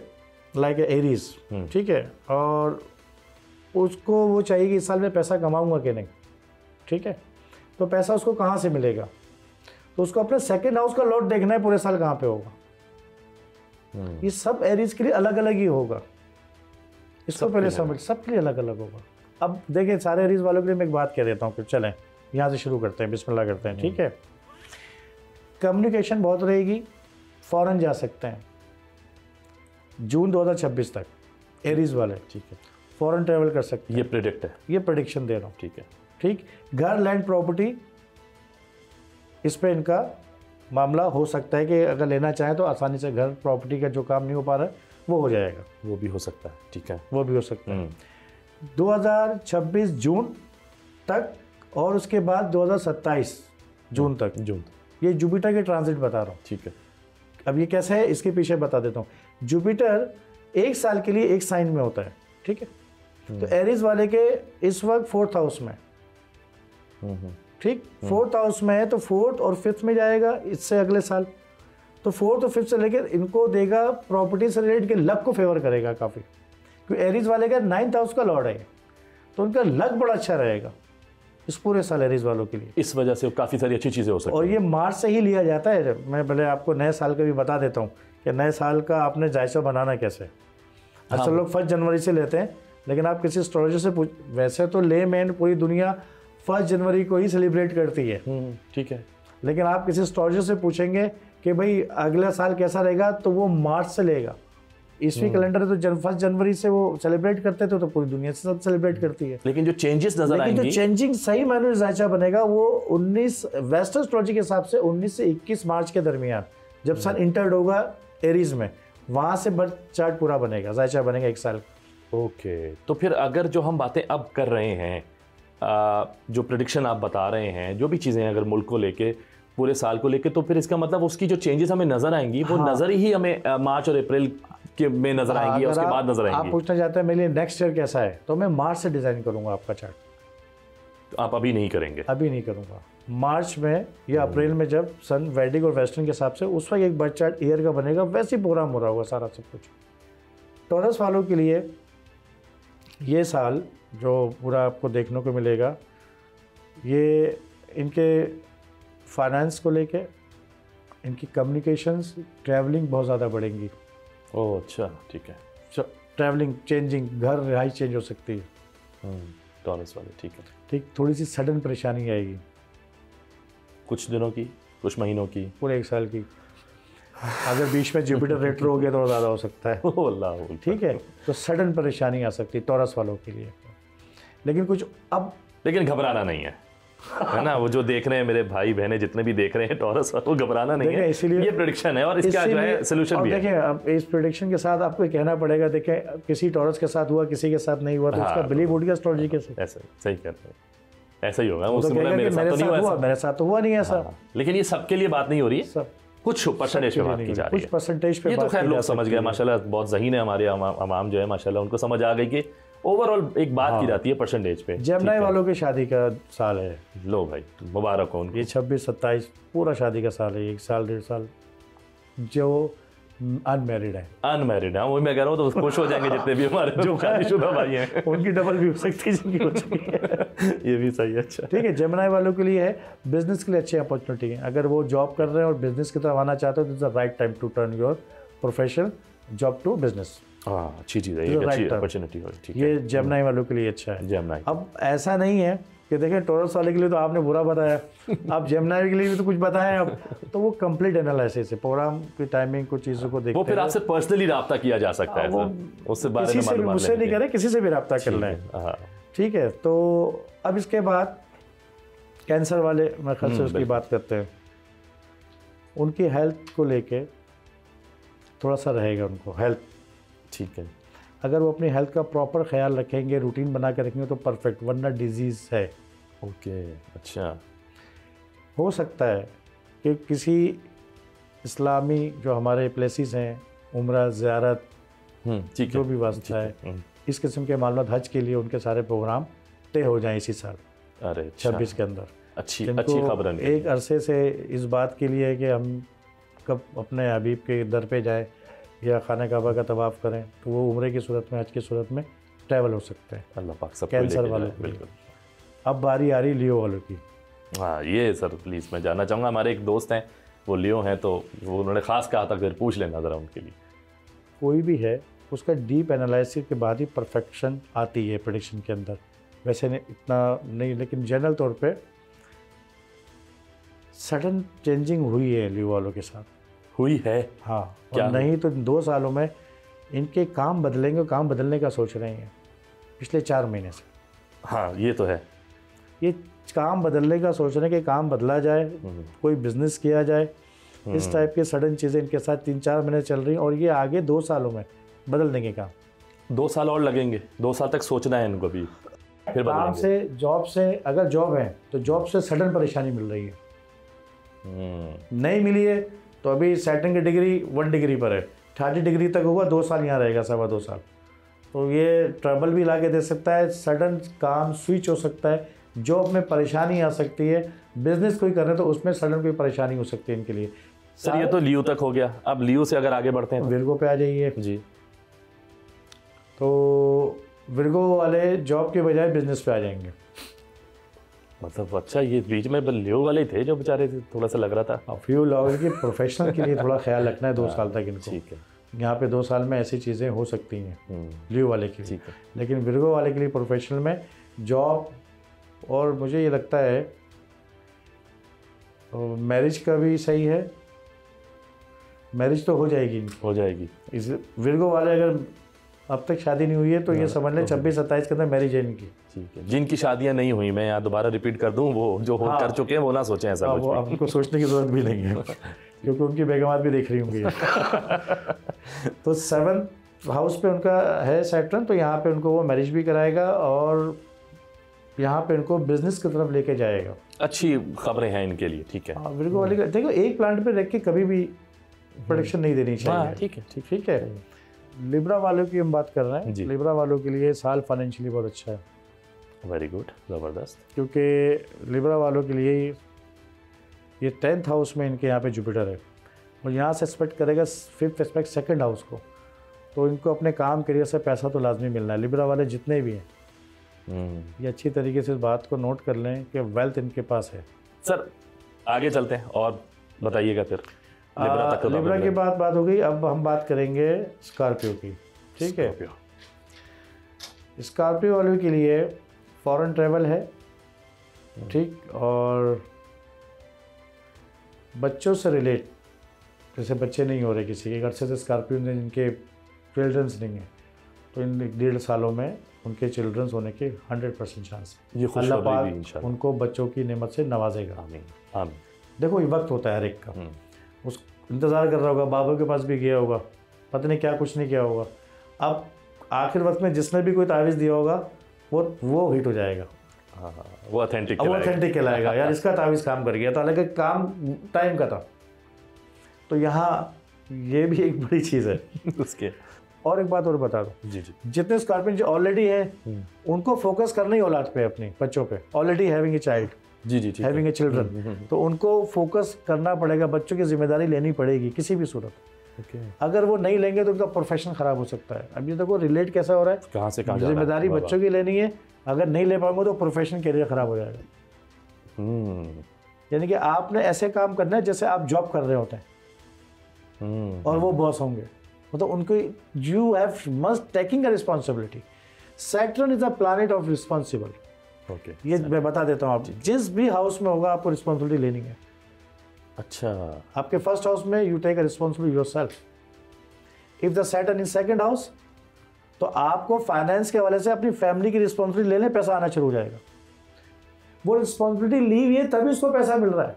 लाइक एरीज, ठीक है, और उसको वो चाहिए कि इस साल में पैसा कमाऊंगा कि नहीं, ठीक है, तो पैसा उसको कहाँ से मिलेगा, तो उसको अपने सेकंड हाउस का लॉट देखना है पूरे साल कहाँ पे होगा। ये सब एरीज के लिए अलग अलग ही होगा, इसको पहले समझ, सबके लिए अलग अलग होगा। अब देखिए सारे एरीज वालों के लिए मैं एक बात कह देता हूँ कि चलें यहाँ से शुरू करते हैं, बिस्मिल्लाह करते हैं, ठीक है। कम्युनिकेशन बहुत रहेगी, फॉरेन जा सकते हैं जून 2026 तक एरीज वाले, ठीक है, फॉरेन ट्रेवल कर सकते हैं। ये प्रेडिक्ट है, ये प्रेडिक्शन दे रहा हूँ, ठीक है, ठीक। घर, लैंड, प्रॉपर्टी, इस पे इनका मामला हो सकता है कि अगर लेना चाहें तो आसानी से घर प्रॉपर्टी का जो काम नहीं हो पा रहा है वो हो जाएगा, वो भी हो सकता है, ठीक है, वो भी हो सकता है 2026 जून तक, और उसके बाद 2027 जून तक। ये जुपिटर के ट्रांजिट बता रहा हूँ, ठीक है। अब ये कैसे है इसके पीछे बता देता हूँ। जुपिटर एक साल के लिए एक साइन में होता है, ठीक है, तो एरीज वाले के इस वक्त 4th हाउस में, ठीक, 4th हाउस में है, तो 4th और 5th में जाएगा इससे अगले साल, तो 4th और 5th से लेकर इनको देगा प्रॉपर्टी से रिलेटेड के लक को फेवर करेगा काफ़ी, क्योंकि एरीज वाले का 9th हाउस का लॉर्ड है, तो उनका लक बड़ा अच्छा रहेगा इस पूरे साल एरीज वालों के लिए। इस वजह से काफ़ी सारी अच्छी चीज़ें हो सकती हैं, और ये मार्च से ही लिया जाता है। मैं पहले आपको नए साल का भी बता देता हूँ कि नए साल का आपने जायजा बनाना कैसे। अक्सर लोग 1 जनवरी से लेते हैं, लेकिन आप किसी एस्ट्रोलॉजर से पूछ, वैसे तो ले मैन पूरी दुनिया 1 जनवरी को ही सेलिब्रेट करती है, ठीक है, लेकिन आप किसी एस्ट्रोलॉजर से पूछेंगे कि भाई अगला साल कैसा रहेगा, तो वो मार्च से लेगा। ईस्वी कैलेंडर तो 1 जनवरी से वो सेलिब्रेट करते थे, तो पूरी दुनिया से सब सेलिब्रेट करती है। लेकिन जो चेंजेस नजर आएंगे, जो चेंजिंग सही मायने में जायचा बनेगा वो 19 वेस्टर्न एस्ट्रोलॉजी के हिसाब से 19 से 21 मार्च के दरमियान, जब सन इंटर्ड होगा एरीज में, वहां से बर्थ चार्ट पूरा बनेगा, जायचा बनेगा 1 साल। ओके, तो फिर अगर जो हम बातें अब कर रहे हैं, जो प्रेडिक्शन आप बता रहे हैं, जो भी चीज़ें अगर मुल्क को लेके, पूरे साल को लेके, तो फिर इसका मतलब उसकी जो चेंजेस हमें नजर आएंगी वो नजर ही हमें मार्च और अप्रैल के में नजर आएंगी, और उसके बाद नजर आएंगी। आप पूछना चाहते हैं मेरे लिए नेक्स्ट ईयर कैसा है, तो मैं मार्च से डिजाइन करूंगा आपका चार्ट। तो आप अभी नहीं करेंगे? अभी नहीं करूंगा, मार्च में या अप्रैल में जब सन वैदिक और वेस्टर्न के हिसाब से उस वक्त एक बर्थ चार्ट ईयर का बनेगा, वैसे ही प्रोग्राम हो रहा होगा सारा सब कुछ। टॉरस वालों के लिए ये साल जो पूरा आपको देखने को मिलेगा, ये इनके फाइनेंस को लेके, इनकी कम्युनिकेशंस, ट्रैवलिंग बहुत ज़्यादा बढ़ेंगी। ओह अच्छा, ठीक है, ट्रैवलिंग, चेंजिंग, घर रिहाई चेंज हो सकती है टॉरस वाले, ठीक है, ठीक। थोड़ी सी सडन परेशानी आएगी, कुछ दिनों की, कुछ महीनों की, पूरे 1 साल की। अगर बीच में जुपिटर रेट्रो हो गया तो ज़्यादा हो सकता है, अल्लाह, ठीक है, तो सडन परेशानी आ सकती है टॉरस वालों के लिए। लेकिन कुछ अब, लेकिन घबराना नहीं है ना, वो जो देख रहे हैं मेरे भाई बहनें जितने भी देख रहे हैं टॉरस, वो घबराना नहीं है, इसीलिए ये प्रेडिक्शन है और इसका जो है सोल्यूशन भी है। देखिए अब इस प्रेडिक्शन के साथ आपको कहना पड़ेगा, देखें किसी टॉरस के साथ हुआ, किसी के साथ नहीं हुआ, तो उसका बिलीव उठ गया एस्ट्रोलॉजी के साथ। ऐसा सही कहते हैं, ऐसा ही होगा। तो मेरे साथ तो हुआ नहीं ऐसा, लेकिन ये सबके लिए बात नहीं हो रही है, सब कुछ परसेंटेज पे बात की जा रही है, कुछ परसेंटेज पे। ये तो खैर लोग समझ गए माशाल्लाह, बहुत ज़हीन है हमारे अवाम जो है माशाल्लाह, उनको समझ आ गई कि ओवरऑल एक बात की जाती है परसेंटेज पे। जेमिनी वालों की शादी का साल है, लो भाई मुबारक हो उनको, ये 26-27 पूरा शादी का साल है, 1 साल 1.5 साल जो अनमैरिड है। अनमैरिड है, वही मैं कह रहा हूँ, तो खुश हो जाएंगे जितने भी हमारे जो शादीशुदा भाई हैं, उनकी डबल भी हो सकती है जिनकी हो चुकी है। ये भी सही है, अच्छा ठीक है। जेमिनी वालों के लिए है, बिजनेस के लिए अच्छी अपॉर्चुनिटी है। अगर वो जॉब कर रहे हैं और बिजनेस की तरफ आना चाहते हो तो it's the right time to turn your professional job to business. हाँ, अच्छी चीज़ है, ये अच्छी अपॉर्चुनिटी है, ठीक है। ये जेमिनी वालों के लिए अच्छा है। जेमिनी अब ऐसा नहीं है कि देखें टॉरस वाले के लिए तो आपने बुरा बताया, आप जेमिनी के लिए भी तो कुछ बताएं अब, तो वो कंप्लीट एनालिसिस है, प्रोग्राम की टाइमिंग, कुछ चीज़ों को देखते वो फिर आपसे पर्सनली रब्ता किया जा सकता है, उससे बारे में मालूम, मुझसे नहीं करें, किसी से भी रब्ता कर लें, ठीक है। तो अब इसके बाद कैंसर वाले मैं ख्याल से उसकी बात करते हैं। उनकी हेल्थ को लेके थोड़ा सा रहेगा उनको हेल्थ। ठीक है। अगर वो अपनी हेल्थ का प्रॉपर ख्याल रखेंगे, रूटीन बना के रखेंगे तो परफेक्ट, वरना डिजीज़ है। ओके, अच्छा। हो सकता है कि किसी इस्लामी जो हमारे प्लेसेस हैं, उम्रा, ज़ियारत, ठीक है, जो भी वास्ता है, इस किस्म के मामलात हज के लिए उनके सारे प्रोग्राम तय हो जाएं इसी साल। अरे 26 के अंदर। अच्छी खबर है। एक अरसे से इस बात के लिए कि हम कब अपने हबीब के दर पे जाए या खाना काबा का तवाफ़ करें, तो वो उम्रे की सूरत में, हज की सूरत में ट्रैवल हो सकते हैं। अल्लाह पाक सबको कैंसर वालों के लिए। अब बारी आ रही लियो वालों की। हाँ, ये सर प्लीज़ मैं जानना चाहूँगा। हमारे एक दोस्त हैं वो लियो हैं, तो वो उन्होंने ख़ास कहा था फिर पूछ लेना ज़रा उनके लिए। कोई भी है उसका डीप एनालिसिस के बाद ही परफेक्शन आती है प्रेडिक्शन के अंदर। वैसे नहीं, इतना नहीं, लेकिन जनरल तौर पे सडन चेंजिंग हुई है लियो वालों के साथ। हुई है? हाँ। क्या और नहीं तो 2 सालों में इनके काम बदलेंगे, काम बदलने का सोच रहे हैं पिछले 4 महीने से। हाँ, ये तो है। ये काम बदलने का सोच रहे हैं कि काम बदला जाए, कोई बिजनेस किया जाए। इस टाइप के सडन चीज़ें इनके साथ 3-4 महीने चल रही हैं और ये आगे 2 सालों में बदल देंगे काम। 2 साल और लगेंगे, 2 साल तक सोचना है इनको भी, फिर काम से, जॉब से, अगर जॉब है तो जॉब से सडन परेशानी मिल रही है। नहीं मिली है तो अभी सेटिंग की डिग्री 1 डिग्री पर है, 30 डिग्री तक होगा, 2 साल यहाँ रहेगा, 2.25 साल। तो ये ट्रबल भी ला के दे सकता है, सडन काम स्विच हो सकता है, जॉब में परेशानी आ सकती है, बिजनेस कोई कर रहे तो उसमें सडन कोई परेशानी हो सकती है इनके लिए। सर ये तो लियो तक हो गया, अब लियो से अगर आगे बढ़ते हैं विर्गो पे आ जाइए जी। तो विर्गो वाले जॉब के बजाय बिजनेस पे आ जाएंगे। मतलब अच्छा, ये बीच में लियो वाले थे जो बेचारे थोड़ा सा लग रहा था। फ्यू लोगों की प्रोफेशनल के लिए थोड़ा ख्याल रखना है 2 साल तक इनको। ठीक है। यहाँ पे 2 साल में ऐसी चीज़ें हो सकती हैं लियो वाले के लिए। ठीक है। लेकिन विर्गो वाले के लिए प्रोफेशनल में जॉब, और मुझे ये लगता है मैरिज का भी सही है, मैरिज तो हो जाएगी, हो जाएगी। इस विर्गो वाले अगर अब तक शादी नहीं हुई है तो ये समझ लें 26-27 के अंदर मैरिज है इनकी। ठीक है। जिनकी शादियां नहीं हुई, मैं यहाँ दोबारा रिपीट कर दूं, वो जो हो कर चुके हैं वो ना सोचें ऐसा कुछ वो अब उनको सोचने की जरूरत भी नहीं है क्योंकि उनकी बेगमात भी देख रही होंगी। तो 7th हाउस पे उनका है सैटर्न, तो यहाँ पे उनको वो मैरिज भी कराएगा और यहाँ पे उनको बिजनेस की तरफ लेके जाएगा। अच्छी खबरें हैं इनके लिए। ठीक है। विर्गो वाले का देखो, एक प्लांट पे रख के कभी भी प्रोडिक्शन नहीं देनी चाहिए। ठीक है। ठीक है। लिब्रा वालों की हम बात कर रहे हैं। लिब्रा वालों के लिए साल फाइनेंशियली बहुत अच्छा है। वेरी गुड, ज़बरदस्त। क्योंकि लिब्रा वालों के लिए ये 10th हाउस में इनके यहाँ पे जुपिटर है और यहाँ से एक्सपेक्ट करेगा 5th एस्पेक्ट 2nd हाउस को, तो इनको अपने काम करियर से पैसा तो लाजमी मिलना है। लिब्रा वाले जितने भी हैं ये अच्छी तरीके से इस बात को नोट कर लें कि वेल्थ इनके पास है। सर आगे चलते हैं और बताइएगा फिर। लिब्रा की बात हो गई। अब हम बात करेंगे स्कॉर्पियो की। ठीक है। स्कॉर्पियो वालों के लिए फॉरेन ट्रैवल है, ठीक, और बच्चों से रिलेट, जैसे बच्चे नहीं हो रहे किसी के, अरसे से स्कॉर्पियो ने जिनके चिल्ड्रंस नहीं है तो इन 1.5 सालों में उनके चिल्ड्रंस होने के 100% चांस है। अल्लाह पाक उनको बच्चों की नेमत से नवाजेगा। आमीन आमीन। देखो ये वक्त होता है हर एक का, उस इंतज़ार कर रहा होगा, बाबा के पास भी गया होगा, पता नहीं क्या कुछ नहीं किया होगा, अब आखिर वक्त में जिसने भी कोई तावीज़ दिया होगा वो हिट हो जाएगा। हाँ, वो ऑथेंटिक कहलाएगा यार इसका तावीज़ काम कर गया था, हालांकि काम टाइम का था। तो यहाँ ये भी एक बड़ी चीज़ है उसके। और एक बात और बता दो जी, जितने स्कॉर्पियन जो ऑलरेडी है उनको फोकस करना ही औलाद पे, अपने बच्चों पे, ऑलरेडी हैविंग ए चाइल्ड, जी, हैविंग ए चिल्ड्रन, तो उनको फोकस करना पड़ेगा, बच्चों की जिम्मेदारी लेनी पड़ेगी किसी भी सूरत। अगर वो नहीं लेंगे तो उनका प्रोफेशन खराब हो सकता है। अब ये देखो रिलेट कैसा हो रहा है, कहाँ से कहाँ जिम्मेदारी बच्चों की लेनी है, अगर नहीं ले पाएंगे तो प्रोफेशन कैरियर खराब हो जाएगा। यानी कि आपने ऐसे काम करना है जैसे आप जॉब कर रहे होते हैं और वो बॉस होंगे, मतलब उनको you have must taking a responsibility. Saturn is a planet of responsible. ये मैं बता देता हूँ, आप जिस भी हाउस में होगा आपको रिस्पॉन्सिबिलिटी लेनी है। अच्छा, आपके फर्स्ट हाउस में you take a responsibility yourself. If the Saturn in second house तो आपको फाइनेंस के हवाले से अपनी फैमिली की रिस्पॉन्सिबिलिटी लेने पैसा आना शुरू हो जाएगा। वो रिस्पॉन्सिबिलिटी ली हुई है तभी उसको पैसा मिल रहा है।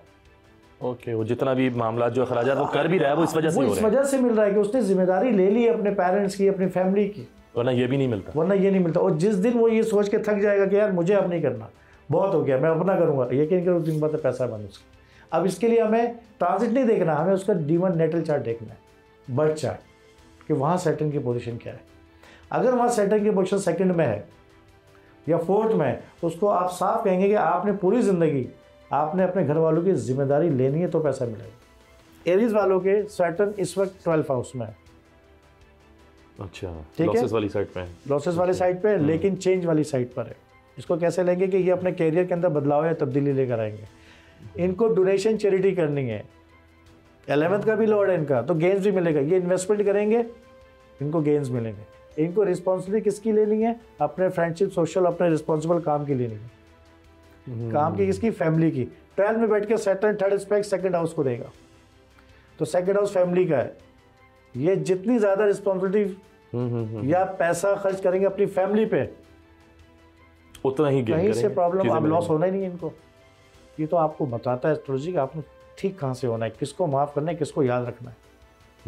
ओके, वो जितना भी मामला जो अखराजात वो कर भी रहा है वो इस वजह से वो हो इस रहे हैं, वजह से मिल रहा है कि उसने जिम्मेदारी ले ली अपने पेरेंट्स की, अपनी फैमिली की, वरना ये भी नहीं मिलता। वरना ये नहीं मिलता। और जिस दिन वो ये सोच के थक जाएगा कि यार मुझे अब नहीं करना, बहुत हो गया, मैं अपना करूँगा, यकीन करो उस दिन बाद पैसा बन उसका। अब इसके लिए हमें ट्रांजिट नहीं देखना, हमें उसका D1 नेटल चार्ट देखना है, बर्थ चार्ट, कि वहाँ सैटर्न की पोजीशन क्या है। अगर वहाँ सैटर्न की पोजीशन सेकंड में है या फोर्थ में है, तो उसको आप साफ कहेंगे कि आपने पूरी ज़िंदगी आपने अपने घर वालों की जिम्मेदारी लेनी है तो पैसा मिलेगा। एरीज वालों के सैटर्न इस वक्त 12th हाउस में है। अच्छा, ठीक है, लॉसेस वाली साइड पे है, लॉसेस वाली साइड पे, लेकिन चेंज वाली साइड पर है। इसको कैसे लेंगे कि ये अपने कैरियर के अंदर बदलाव या तब्दीली लेकर आएंगे। इनको डोनेशन चैरिटी करनी है, 11th का भी लॉर्ड है इनका, तो गेन्स भी मिलेगा। ये इन्वेस्टमेंट करेंगे, इनको गेन्स मिलेंगे। इनको रिस्पॉन्सिबिलिटी किसकी लेनी है? अपने फ्रेंडशिप, सोशल, अपने रिस्पॉन्सिबल काम की लेनी है। काम की किसकी? फैमिली की। 12 में बैठ के Saturn third aspect second house को देगा, तो सेकंड हाउस फैमिली का है। ये जितनी ज़्यादा रिस्पॉन्सिबिलिटी या पैसा खर्च करेंगे अपनी फैमिली पे, उतना ही गेन कहीं से करेंगे, प्रॉब्लम, चीज़ें आप लॉस मिलेंगी। होना ही नहीं है इनको। ये तो आपको बताता है एस्ट्रोलॉजी कि आपने ठीक कहाँ से होना है, किसको माफ़ करना है, किसको याद रखना है।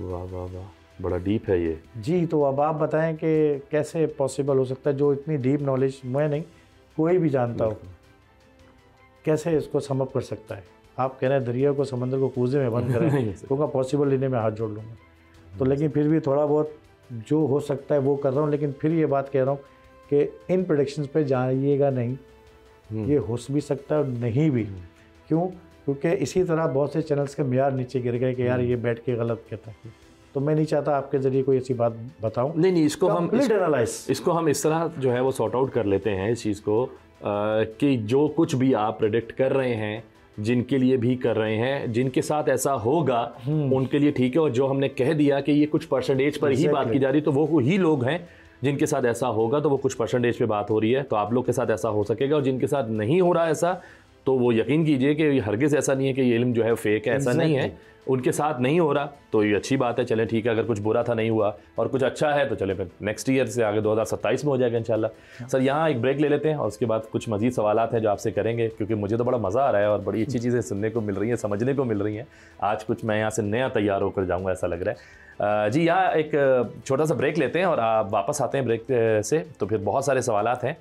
वाह वाह वाह, बड़ा डीप है ये। जी, तो अब आप बताएं कि कैसे पॉसिबल हो सकता है, जो इतनी डीप नॉलेज मैं नहीं, कोई भी जानता हो, कैसे इसको सम अप कर सकता है। आप कह रहे हैं दरिया को, समंदर को कूजे में बंद करें, क्योंकि पॉसिबल लेने में हाथ जोड़ लूँगा। तो लेकिन फिर भी थोड़ा बहुत जो हो सकता है वो कर रहा हूँ, लेकिन फिर ये बात कह रहा हूँ कि इन प्रेडिक्शंस पे जाइएगा नहीं, ये हो भी सकता है और नहीं भी। क्यों? क्योंकि इसी तरह बहुत से चैनल्स के म्यार नीचे गिर गए कि यार ये बैठ के गलत कहता है। तो मैं नहीं चाहता आपके ज़रिए कोई ऐसी बात बताऊं। नहीं, इसको हम इसको हम इस तरह जो है वो सॉर्ट आउट कर लेते हैं इस चीज़ को, कि जो कुछ भी आप प्रेडिक्ट कर रहे हैं, जिनके लिए भी कर रहे हैं, जिनके साथ ऐसा होगा उनके लिए ठीक है, और जो हमने कह दिया कि ये कुछ परसेंटेज पर ही बात की जा रही, तो वो ही लोग हैं जिनके साथ ऐसा होगा, तो वो कुछ परसेंटेज पे बात हो रही है, तो आप लोग के साथ ऐसा हो सकेगा। और जिनके साथ नहीं हो रहा ऐसा, तो वो यकीन कीजिए कि हरगिज़ ऐसा नहीं है कि ये इल्म जो है फेक है, ऐसा नहीं है। उनके साथ नहीं हो रहा तो ये अच्छी बात है, चले ठीक है। अगर कुछ बुरा था नहीं हुआ और कुछ अच्छा है तो चले फिर नेक्स्ट ईयर से आगे 2027 में हो जाएगा इंशाल्लाह। सर यहाँ एक ब्रेक ले लेते हैं और उसके बाद कुछ मज़ीद सवालात हैं जो आपसे करेंगे, क्योंकि मुझे तो बड़ा मज़ा आ रहा है और बड़ी अच्छी चीज़ें सुनने को मिल रही हैं, समझने को मिल रही हैं। आज कुछ मैं यहाँ से नया तैयार होकर जाऊँगा ऐसा लग रहा है। जी, यहाँ एक छोटा सा ब्रेक लेते हैं और आप वापस आते हैं ब्रेक से, तो फिर बहुत सारे सवालात हैं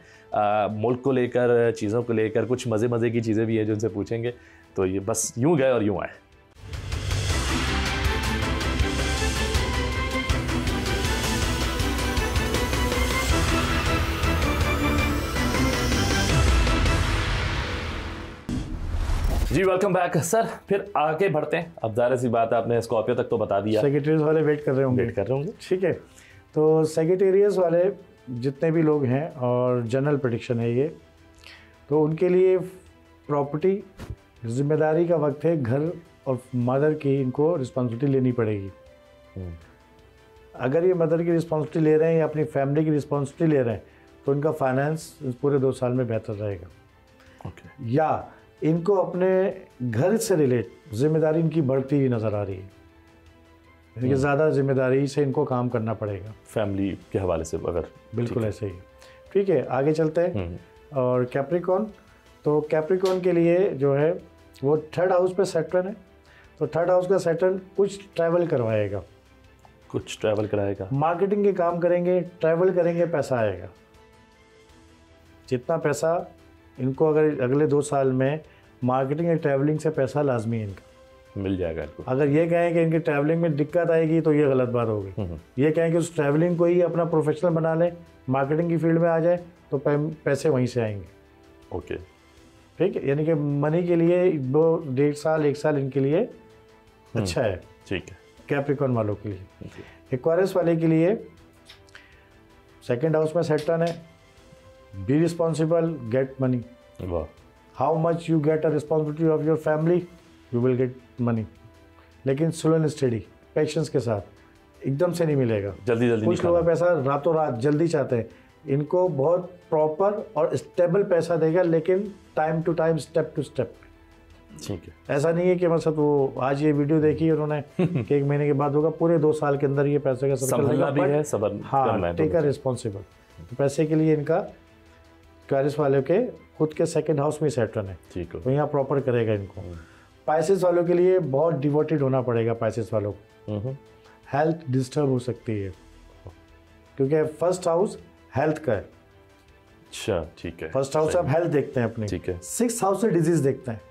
मुल्क को लेकर, चीज़ों को लेकर, कुछ मज़े की चीज़ें भी हैं जो उनसे पूछेंगे। तो ये बस यूँ गए और यूँ आए। जी, वेलकम बैक सर। फिर आगे बढ़ते हैं। अब ज़ाहिर सी बात है, आपने स्कॉर्पियो तक तो बता दिया, सेक्रेटरीज वाले वेट कर रहे होंगे। ठीक है, तो सेक्रेटेरियस वाले जितने भी लोग हैं, और जनरल प्रेडिक्शन है ये, तो उनके लिए प्रॉपर्टी जिम्मेदारी का वक्त है। घर और मदर की इनको रिस्पॉन्सिबिलिटी लेनी पड़ेगी। अगर ये मदर की रिस्पॉन्सिबिलिटी ले रहे हैं या अपनी फैमिली की रिस्पॉन्सिबिलिटी ले रहे हैं, तो इनका फाइनेंस पूरे 2 साल में बेहतर रहेगा। या इनको अपने घर से रिलेट जिम्मेदारी इनकी बढ़ती हुई नज़र आ रही है, यानी कि ज़्यादा जिम्मेदारी से इनको काम करना पड़ेगा फैमिली के हवाले से। अगर बिल्कुल ऐसे ही। ठीक है, आगे चलते हैं। और कैप्रिकॉर्न, तो कैप्रिकॉर्न के लिए जो है वो 3rd हाउस पे सैटर्न है, तो 3rd हाउस का सैटर्न कुछ ट्रैवल करवाएगा, कुछ ट्रैवल कराएगा, मार्केटिंग के काम करेंगे, ट्रैवल करेंगे, पैसा आएगा। जितना पैसा इनको अगर अगले 2 साल में मार्केटिंग या ट्रैवलिंग से पैसा लाजमी है इनका मिल जाएगा इनको। अगर ये कहें कि इनकी ट्रैवलिंग में दिक्कत आएगी तो ये गलत बात होगी। ये कहें कि उस ट्रैवलिंग को ही अपना प्रोफेशनल बना लें, मार्केटिंग की फील्ड में आ जाए, तो पैसे वहीं से आएंगे। ओके, ठीक है, यानी कि मनी के लिए 2-1.5 साल 1 साल इनके लिए अच्छा है। ठीक है, कैप्रिकॉर्न वालों के लिए। एक्वारियस वाले के लिए 2nd हाउस में सैटर्न है, बी रिस्पॉन्सिबल, गेट मनी। वाह, how much you get a responsibility of your family, you will get money, लेकिन स्लो एंड स्टडी, पेशेंस के साथ, एकदम से नहीं मिलेगा। जल्दी कुछ लोग पैसा रातों रात जल्दी चाहते हैं, इनको बहुत प्रॉपर और स्टेबल पैसा देगा, लेकिन time to time, step to step. ठीक है, ऐसा नहीं है कि मतलब वो आज ये वीडियो देखी उन्होंने कि 1 महीने के बाद होगा, पूरे 2 साल के अंदर ये पैसे का संभलना भी है, सबर करना है। Take a responsible. तो पैसे के लिए इनका क्वारिस वाले के खुद के 2nd हाउस में सैटर्न है, ठीक है, तो यहाँ प्रॉपर करेगा इनको। पाइसेस वालों के लिए बहुत डिवोटेड होना पड़ेगा। पाइसेस वालों को हेल्थ डिस्टर्ब हो सकती है, क्योंकि फर्स्ट हाउस हेल्थ का है। अच्छा, ठीक है। फर्स्ट हाउस आप हेल्थ देखते हैं अपनी, ठीक है। 6th हाउस से डिजीज देखते हैं,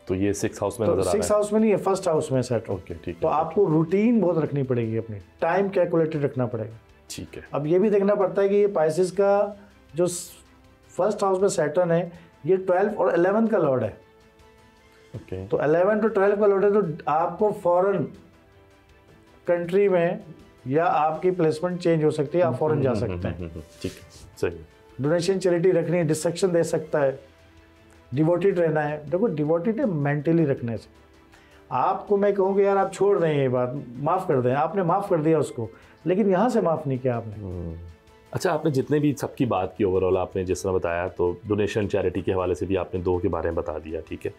तो ये 6th हाउस में तो नजर आ रहा है। 6th हाउस में नहीं है, फर्स्ट हाउस में सेट। ओके, ठीक है। तो आपको रूटीन बहुत रखनी पड़ेगी, अपनी टाइम कैलकुलेटेड रखना पड़ेगा। ठीक है। अब ये भी देखना पड़ता है कि ये पाइसेस का जो फर्स्ट हाउस में सैटर्न है, ये 12 और 11 का लॉर्ड है। ओके। तो 11 to 12 का लॉर्ड है, तो आपको फॉरेन कंट्री में या आपकी प्लेसमेंट चेंज हो सकती है, आप फॉरेन जा सकते हैं। ठीक है, सही। डोनेशन चैरिटी रखनी है, डिस्ट्रक्शन दे सकता है, डिवोटेड रहना है। देखो डिवोटेड है मेंटली रखने से। आपको मैं कहूँगी यार आप छोड़ दें ये बात, माफ़ कर दें, आपने माफ़ कर दिया उसको, लेकिन यहाँ से माफ़ नहीं किया आपने। अच्छा, आपने जितने भी सबकी बात की ओवरऑल, आपने जिस तरह बताया, तो डोनेशन चैरिटी के हवाले से भी आपने 2 के बारे में बता दिया, ठीक है।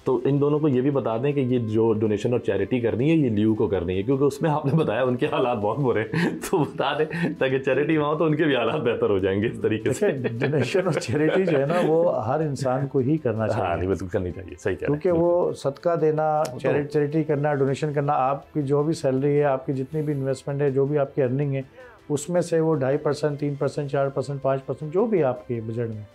तो इन दोनों को ये भी बता दें कि ये जो डोनेशन और चैरिटी करनी है, ये ल्यू को करनी है, क्योंकि उसमें आपने बताया उनके हालात बहुत बुरे हैं। तो बता दें ताकि चैरिटी वहाँ तो उनके भी हालात बेहतर हो जाएंगे इस तरीके से। डोनेशन और चैरिटी जो है ना, वो हर इंसान को ही करना चाहिए। हाँ, नहीं, बिल्कुल करनी चाहिए, सही कह रहे हैं। क्योंकि वो सदका देना, चैरिटी करना, डोनेशन करना, आपकी जो भी सैलरी है, आपकी जितनी भी इन्वेस्टमेंट है, जो भी आपकी अर्निंग है, उसमें से वो 2.5%, 3%, 4%, 5% जो भी आपके बजट में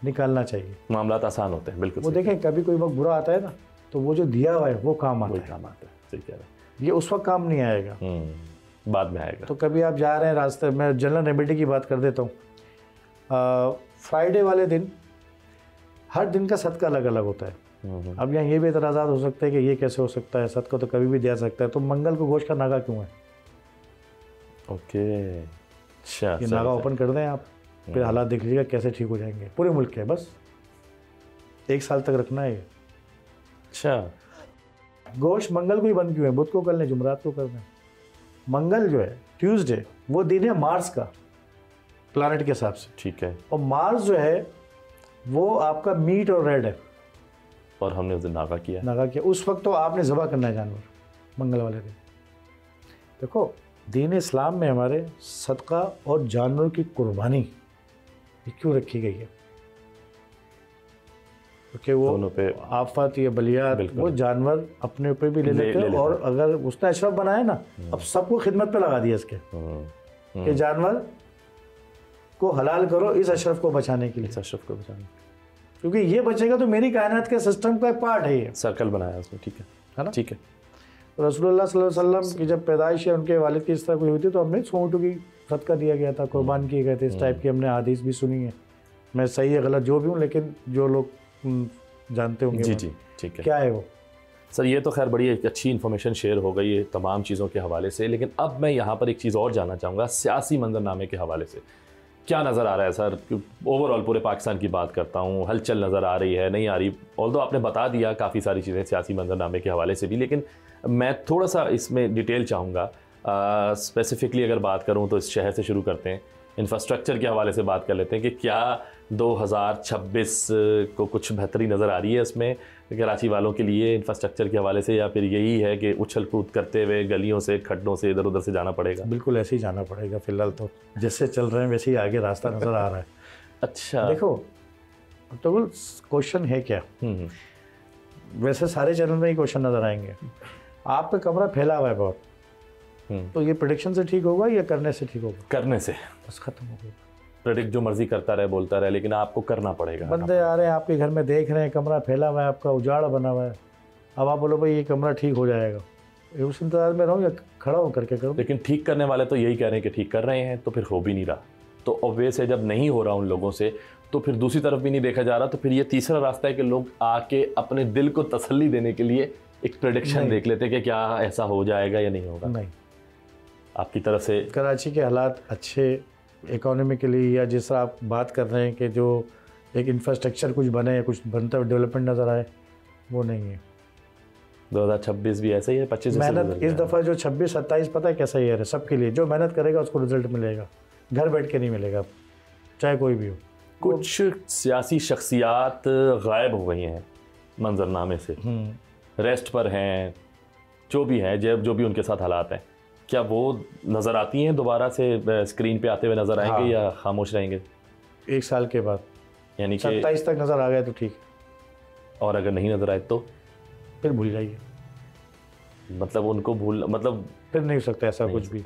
निकालना चाहिए। मामलात आसान होते हैं, बिल्कुल। वो देखें कभी कोई वक्त बुरा आता है ना, तो वो जो दिया हुआ है वो काम आता है। काम आता है, सही कह रहे हैं। ये उस वक्त काम नहीं आएगा, बाद में आएगा। तो कभी आप जा रहे हैं रास्ते में, जनरल रेमेडी की बात कर देता हूँ। फ्राइडे वाले दिन हर दिन का सदका अलग अलग होता है। अब यहाँ ये भी एतराज़ात हो सकते हैं कि ये कैसे हो सकता है, सदका तो कभी भी दिया सकता है, तो मंगल को गोश्त का नागा क्यों है? ओके, अच्छा। ये नागा ओपन कर दें आप, फिर हालात देख लीजिएगा कैसे ठीक हो जाएंगे। पूरे मुल्क के बस 1 साल तक रखना है ये। अच्छा, गोश्त मंगल को ही बंद क्यों है? बुध को कर लें, जुमरात को कर दें। मंगल जो है ट्यूसडे, वो दिन है मार्स का, प्लैनेट के हिसाब से, ठीक है। और मार्स जो है वो आपका मीट और रेड है, और हमने उस दिन नागा किया। नागा किया उस वक्त, तो आपने ज़बह करना है जानवर मंगल वाले दिन। देखो दीन इस्लाम में हमारे सदका और जानवर की कुर्बानी ये क्यों रखी गई है? क्योंकि वो पे आफत या बलियात वो जानवर अपने ऊपर भी ले लेते हैं, और अगर उसने अशरफ बनाया ना, अब सबको खिदमत पे लगा दिया इसके कि जानवर को हलाल करो इस अशरफ को बचाने के लिए, इस अशरफ को बचाने, क्योंकि ये बचेगा तो मेरी कायनात के सिस्टम का एक पार्ट है। ये सर्कल बनाया उसने, ठीक है ना, ठीक है। रसूलुल्लाह सल्लल्लाहु अलैहि वसल्लम की जब पैदाइश है, उनके वालिद की इस तरह कोई हुई थी, तो हमने ऊँटों की सदका दिया गया था, कुर्बान किए गए थे। इस टाइप की हमने हदीस भी सुनी है। मैं सही है गलत जो भी हूँ, लेकिन जो लोग जानते होंगे। जी जी, ठीक है। क्या है वो? सर ये तो खैर बड़ी एक अच्छी इन्फॉर्मेशन शेयर हो गई है तमाम चीज़ों के हवाले से, लेकिन अब मैं यहाँ पर एक चीज़ और जानना चाहूँगा, सियासी मंजरनामे के हवाले से क्या नज़र आ रहा है सर? ओवरऑल पूरे पाकिस्तान की बात करता हूँ, हलचल नज़र आ रही है, नहीं आ रही? ऑल्दो आपने बता दिया काफ़ी सारी चीज़ें सियासी मंजरनामे के हवाले से भी, लेकिन मैं थोड़ा सा इसमें डिटेल चाहूँगा। स्पेसिफिकली अगर बात करूँ तो इस शहर से शुरू करते हैं, इंफ्रास्ट्रक्चर के हवाले से बात कर लेते हैं कि क्या 2026 को कुछ बेहतरी नज़र आ रही है इसमें कराची वालों के लिए इंफ्रास्ट्रक्चर के हवाले से, या फिर यही है कि उछल कूद करते हुए गलियों से खड्डों से इधर उधर से जाना पड़ेगा? बिल्कुल ऐसे ही जाना पड़ेगा, फिलहाल तो जैसे चल रहे हैं वैसे ही आगे रास्ता नज़र आ रहा है। अच्छा, देखो तो क्वेश्चन है क्या, वैसे सारे चैनल में ही क्वेश्चन नज़र आएंगे। आपका कमरा फैला हुआ है बहुत, तो ये प्रेडिक्शन से ठीक होगा या करने से ठीक होगा? करने से, बस खत्म हो गया। प्रेडिक्ट जो मर्जी करता रहे बोलता रहे, लेकिन आपको करना पड़ेगा। बंदे आ रहे हैं आपके घर में, देख रहे हैं कमरा फैला हुआ है, आपका उजाड़ बना हुआ है, अब आप बोलो भाई ये कमरा ठीक हो जाएगा, उस इंतजार में रहूँ या खड़ा हो करके करूँ? लेकिन ठीक करने वाले तो यही कह रहे हैं कि ठीक कर रहे हैं, तो फिर हो भी नहीं रहा। तो ऑब्वियस है जब नहीं हो रहा उन लोगों से, तो फिर दूसरी तरफ भी नहीं देखा जा रहा, तो फिर ये तीसरा रास्ता है कि लोग आके अपने दिल को तसल्ली देने के लिए एक प्रेडिक्शन देख लेते हैं कि क्या ऐसा हो जाएगा या नहीं होगा। नहीं, आपकी तरफ से कराची के हालात अच्छे इकोनॉमिकली, या जिस तरह आप बात कर रहे हैं कि जो एक इंफ्रास्ट्रक्चर कुछ बने या कुछ बनता हुआ डेवलपमेंट नज़र आए, वो नहीं है। 2026 भी ऐसा ही है, 25 मेहनत इस दफ़ा जो 26-27 पता है कैसा ईयर है सबके लिए, जो मेहनत करेगा उसको रिजल्ट मिलेगा, घर बैठ के नहीं मिलेगा, चाहे कोई भी हो। कुछ सियासी शख्सियात गायब हो गई हैं मंजरनामे से, रेस्ट पर हैं, जो भी हैं, जो भी उनके साथ हालात हैं, क्या वो नज़र आती हैं दोबारा से स्क्रीन पे आते हुए नज़र आएंगे? हाँ। या खामोश रहेंगे 1 साल के बाद? यानी कि 27 तक नज़र आ गए तो ठीक, और अगर नहीं नज़र आए तो फिर भूल जाइए, मतलब उनको भूल, मतलब फिर नहीं हो सकता ऐसा कुछ भी।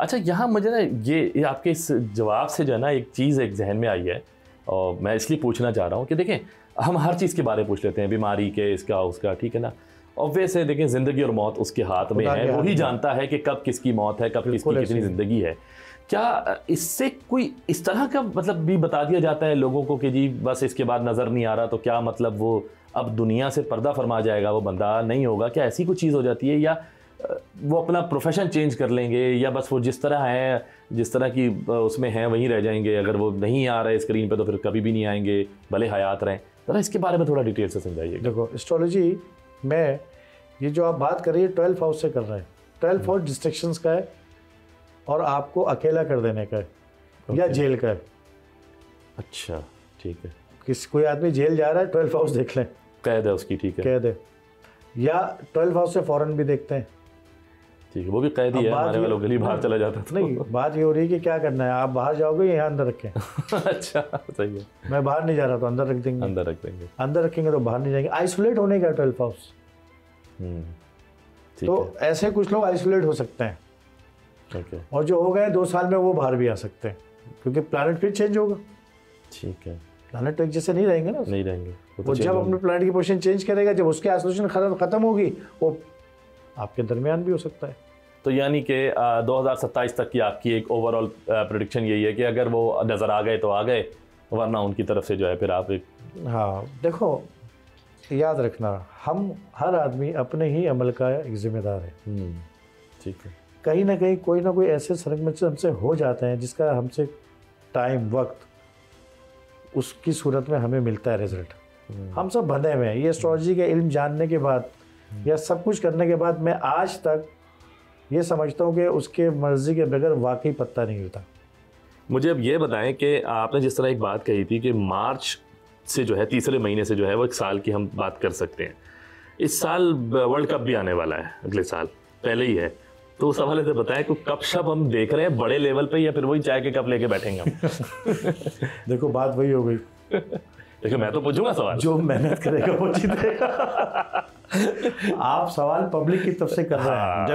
अच्छा, यहाँ मुझे ना ये आपके इस जवाब से जो है ना एक चीज़ एक जहन में आई है, और मैं इसलिए पूछना चाह रहा हूँ कि देखें, हम हर चीज़ के बारे में पूछ लेते हैं, बीमारी के, इसका उसका, ठीक है ना। ऑब्वियस है, देखें ज़िंदगी और मौत उसके हाथ में है, वही जानता है कि कब किसकी मौत है, कब किसकी कितनी ज़िंदगी है। क्या इससे कोई इस तरह का मतलब भी बता दिया जाता है लोगों को कि जी बस इसके बाद नज़र नहीं आ रहा, तो क्या मतलब वो अब दुनिया से पर्दा फरमा जाएगा, वो बंदा नहीं होगा? क्या ऐसी कुछ चीज़ हो जाती है, या वो अपना प्रोफेशन चेंज कर लेंगे, या बस वो जिस तरह है, जिस तरह की उसमें हैं वहीं रह जाएंगे? अगर वो नहीं आ रहे स्क्रीन पे तो फिर कभी भी नहीं आएंगे, भले हयात रहें। ज़रा इसके बारे में थोड़ा डिटेल से समझाइए। देखो, एस्ट्रोलॉजी में ये जो आप बात कर रही है 12 हाउस से कर रहे हैं। 12 हाउस डिस्ट्रैक्शंस का है और आपको अकेला कर देने का है या जेल का है। अच्छा, ठीक है। कोई आदमी जेल जा रहा है, 12 हाउस देख लें, कैद है उसकी, ठीक है, कैद है। या 12 हाउस से फॉरेन भी देखते हैं, ठीक है, वो भी कैद ही है, हमारे वालों के लिए बाहर चला जाता था। नहीं, बात ये हो रही है कि क्या करना है, आप बाहर जाओगे या अंदर रखें? अच्छा, सही है। मैं बाहर नहीं जा रहा तो अंदर रख देंगे, अंदर रख देंगे, अंदर रखेंगे तो बाहर नहीं जाएंगे। आइसोलेट होने का 12 हाउस। तो ऐसे कुछ लोग आइसोलेट हो सकते हैं, okay. और जो हो गए 2 साल में वो बाहर भी आ सकते हैं, क्योंकि प्लैनेट फिर चेंज होगा। ठीक है, प्लैनेट तो एक जैसे नहीं रहेंगे ना, नहीं रहेंगे। वो जब अपने प्लैनेट की पोजीशन चेंज करेगा, जब उसकी आइसोलेशन खत्म होगी, वो आपके दरमियान भी हो सकता है। तो यानी कि 2027 तक की आपकी एक ओवरऑल प्रेडिक्शन यही है कि अगर वो नज़र आ गए तो आ गए, वरना उनकी तरफ से जो है फिर आप एक। हाँ, देखो याद रखना, हम हर आदमी अपने ही अमल का एक जिम्मेदार है। ठीक है। कहीं ना कहीं कोई ना कोई ऐसे सरकमस्टेंस हमसे हो जाते हैं जिसका हमसे टाइम, वक्त, उसकी सूरत में हमें मिलता है रिजल्ट। हम सब बंधे हुए हैं। ये एस्ट्रोलॉजी के इल्म जानने के बाद या सब कुछ करने के बाद मैं आज तक ये समझता हूँ कि उसके मर्जी के बगैर वाकई पत्ता नहीं हिलता। मुझे अब ये बताएं कि आपने जिस तरह एक बात कही थी कि मार्च से जो है, तीसरे महीने से जो है वो एक साल की हम बात कर सकते हैं। इस साल वर्ल्ड कप भी आने वाला है, अगले साल पहले ही है, तो उस हवाले से बताएं कि कप शप हम देख रहे हैं बड़े लेवल पे, या फिर वही चाय के कप लेके बैठेंगे हम? देखो, बात वही हो गई। देखो, मैं तो पूछूंगा सवाल, जो मेहनत करेगा वो जीतेगा। आप सवाल पब्लिक की तरफ से कर रहे हैं,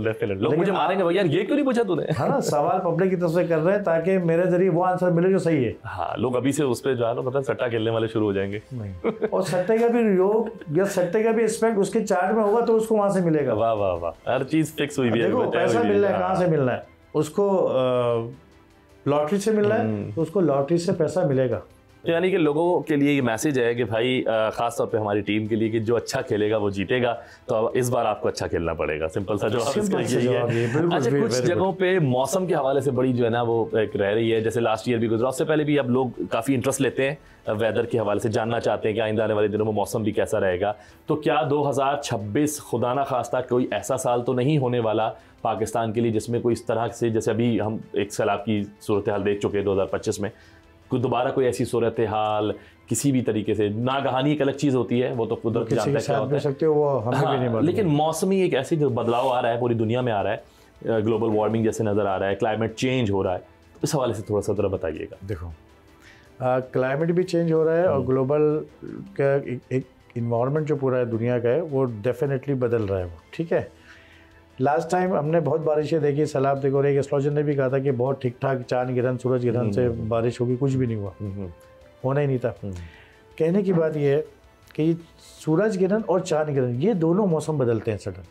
डेफिनेट। लोग मुझे मारेंगे, यार ये क्यों नहीं पूछा तूने? हाँ, सवाल पब्लिक की तरफ से कर रहे हैं ताकि मेरे जरिए वो आंसर मिले जो सही है। हाँ, लोग अभी से उस पर जो है ना, मतलब सट्टा खेलने वाले शुरू हो जाएंगे। नहीं, और सट्टे का भी योग या सट्टे का भी एस्पेक्ट उसके चार्ट में होगा तो उसको वहां से मिलेगा। वाह वाह वाह, हर चीज फिक्स हुई है। देखो, पैसा मिल रहा है, कहाँ से मिल रहा है उसको? लॉटरी से मिल रहा है तो उसको लॉटरी से पैसा मिलेगा। तो यानी कि लोगों के लिए ये मैसेज है कि भाई, खास तौर पे हमारी टीम के लिए, कि जो अच्छा खेलेगा वो जीतेगा, तो अब इस बार आपको अच्छा खेलना पड़ेगा। सिंपल सा जवाब इसका यही है। अच्छा, कुछ जगहों पे मौसम के हवाले से बड़ी जो है ना वो एक रह रही है, जैसे लास्ट ईयर भी गुजरा, उससे पहले भी अब लोग काफ़ी इंटरेस्ट लेते हैं वेदर के हवाले से, जानना चाहते हैं कि आइंदा आने वाले दिनों में मौसम भी कैसा रहेगा। तो क्या 2026 खुदा ना खास्ता कोई ऐसा साल तो नहीं होने वाला पाकिस्तान के लिए जिसमें कोई इस तरह से, जैसे अभी हम एक सैलाब की सूरत हाल देख चुके हैं 2025 में, दोबारा कोई ऐसी सूरत हाल किसी भी तरीके से? नागहानी एक अलग चीज़ होती है, वो तो कुदरत जानता है क्या होता है, वो हमें भी नहीं मालूम। लेकिन मौसमी एक ऐसी जो बदलाव आ रहा है, पूरी दुनिया में आ रहा है, ग्लोबल वार्मिंग जैसे नज़र आ रहा है, क्लाइमेट चेंज हो रहा है, तो इस हवाले से थोड़ा सा ज़रा बताइएगा। देखो, क्लाइमेट भी चेंज हो रहा है और ग्लोबल का एक इन्वायरमेंट जो पूरा दुनिया का है वो डेफिनेटली बदल रहा है वो, ठीक है। लास्ट टाइम हमने बहुत बारिशें देखी, सैलाब देखो, और एक एस्ट्रोलॉजर ने भी कहा था कि बहुत ठीक ठाक चांद गिरहन, सूरज ग्रहण से बारिश होगी, कुछ भी नहीं हुआ, होना ही नहीं था। कहने की बात यह है कि सूरज ग्रहण और चांद ग्रहण ये दोनों मौसम बदलते हैं सडन।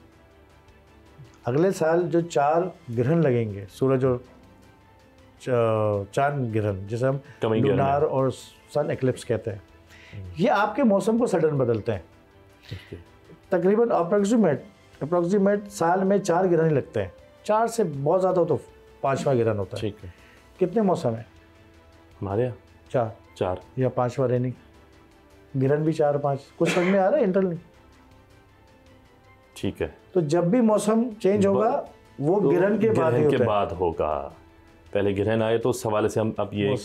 अगले साल जो 4 ग्रहण लगेंगे, सूरज और चांद ग्रहण, जिसे हम लूनार और सन एक्लिप्स कहते हैं, ये आपके मौसम को सडन बदलते हैं। तकरीबन अप्रॉक्सीमेट साल में 4 ग्रहण लगते हैं, 4 से बहुत ज़्यादा हो तो 5वां ग्रहण होता है। ठीक है। कितने मौसम है हमारे यहाँ? 4 या 5वां रेनिंग, ग्रहण भी 4-5, कुछ समझ में आ रहा है इंटरनली? ठीक है। तो जब भी मौसम चेंज होगा वो ग्रहण के बाद होगा। पहले ग्रहण आए तो उस हवाले से हम, अब ये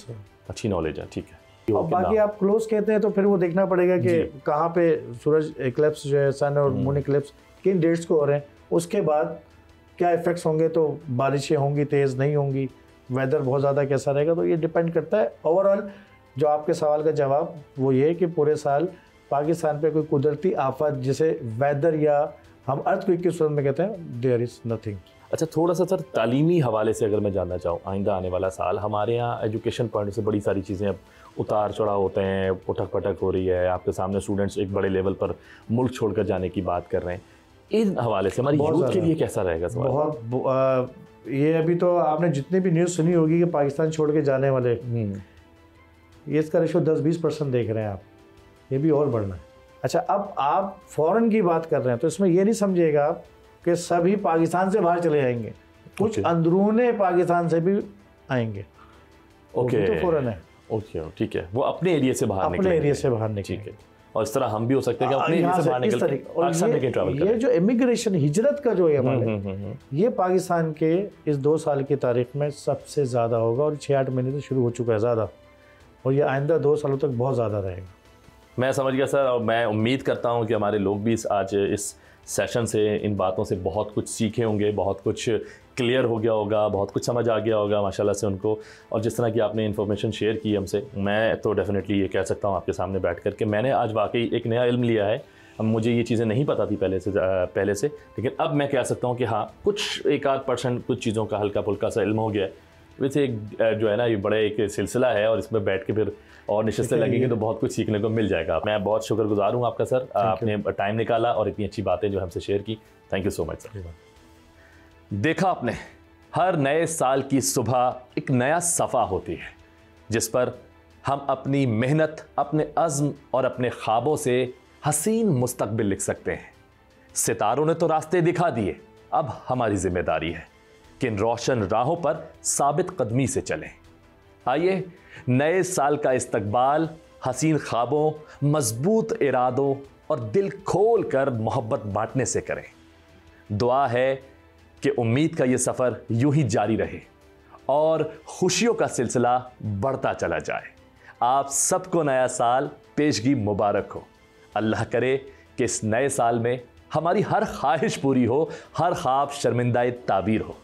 अच्छी नॉलेज है, ठीक है। और बाकी आप क्लोज कहते हैं तो फिर वो देखना पड़ेगा कि कहाँ पे सूरज एक्लिप्स जो है, सन और मून एक्लिप्स किन डेट्स को हो रहे हैं, उसके बाद क्या इफेक्ट्स होंगे, तो बारिशें होंगी, तेज़ नहीं होंगी, वेदर बहुत ज़्यादा कैसा रहेगा, तो ये डिपेंड करता है। ओवरऑल जो आपके सवाल का जवाब वो ये है कि पूरे साल पाकिस्तान पे कोई कुदरती आफत जिसे वेदर या हम अर्थक्वेक की सूरत में कहते हैं, देयर इज़ नथिंग। अच्छा, थोड़ा सा सर तालीमी हवाले से अगर मैं जानना चाहूँ, आइंदा आने वाला साल हमारे यहाँ एजुकेशन पॉइंट से बड़ी सारी चीज़ें अब उतार चढ़ाव होते हैं, उठक पटक हो रही है, आपके सामने स्टूडेंट्स एक बड़े लेवल पर मुल्क छोड़कर जाने की बात कर रहे हैं, इन हवाले से हमारी यूथ के लिए कैसा रहेगा सवाल? बहुत ये अभी तो आपने जितनी भी न्यूज़ सुनी होगी कि पाकिस्तान छोड़ के जाने वाले, ये इसका रेशो 10-20% देख रहे हैं आप, ये भी और बढ़ना है। अच्छा, अब आप फ़ॉरेन की बात कर रहे हैं तो इसमें ये नहीं समझिएगा आप कि सभी पाकिस्तान से बाहर चले जाएंगे, कुछ अंदरूने पाकिस्तान से भी आएंगे। ओके, तो फ़ौरन है, ओके, ठीक है, वो अपने एरिया से बाहर अपने एरिया से बाहर निकलेंगे। ठीक है, और इस तरह हम भी हो सकते हैं कि अपने एरिया से बाहर निकल के ट्रैवल करें। ये जो इमिग्रेशन हिजरत का जो है हमारे, ये पाकिस्तान के इस 2 साल की तारीख में सबसे ज़्यादा होगा और 6-8 महीने से शुरू हो चुका है ज़्यादा, और ये आइंदा 2 सालों तक बहुत ज़्यादा रहेगा। मैं समझ गया सर, और मैं उम्मीद करता हूँ कि हमारे लोग भी आज इस सेशन से, इन बातों से बहुत कुछ सीखे होंगे, बहुत कुछ क्लियर हो गया होगा, बहुत कुछ समझ आ गया होगा माशाल्लाह से उनको। और जिस तरह की आपने इन्फॉर्मेशन शेयर की हमसे, मैं तो डेफिनेटली ये कह सकता हूँ आपके सामने बैठ कर के मैंने आज वाकई एक नया इल्म लिया है। अब मुझे ये चीज़ें नहीं पता थी पहले से, लेकिन अब मैं कह सकता हूँ कि हाँ, कुछ 1-8% कुछ चीज़ों का हल्का फुल्का सा इल्म हो गया है। वैसे एक जो है ना, ये बड़ा एक सिलसिला है और इसमें बैठ के फिर और नशिस्तें लगेंगी तो बहुत कुछ सीखने को मिल जाएगा। मैं बहुत शुक्रगुजार हूँ आपका सर, आपने टाइम निकाला और इतनी अच्छी बातें जो हमसे शेयर की। Thank you so much sir. देखा आपने, हर नए साल की सुबह एक नया सफ़ा होती है जिस पर हम अपनी मेहनत, अपने अज़्म और अपने ख्वाबों से हसीन मुस्तकबिल लिख सकते हैं। सितारों ने तो रास्ते दिखा दिए, अब हमारी जिम्मेदारी है कि इन रोशन राहों पर साबित कदमी से चलें। आइए नए साल का इस्तकबाल हसीन ख्वाबों, मजबूत इरादों और दिल खोल कर मोहब्बत बांटने से करें। दुआ है कि उम्मीद का ये सफ़र यूं ही जारी रहे और खुशियों का सिलसिला बढ़ता चला जाए। आप सबको नया साल पेशगी मुबारक हो। अल्लाह करे कि इस नए साल में हमारी हर ख्वाहिश पूरी हो, हर ख्वाब शर्मिंदाए ताबीर हो।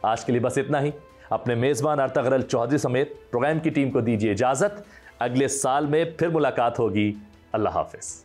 आज के लिए बस इतना ही। अपने मेज़बान अर्तगरल चौधरी समेत प्रोग्राम की टीम को दीजिए इजाज़त। अगले साल में फिर मुलाकात होगी। अल्लाह हाफ़िज़।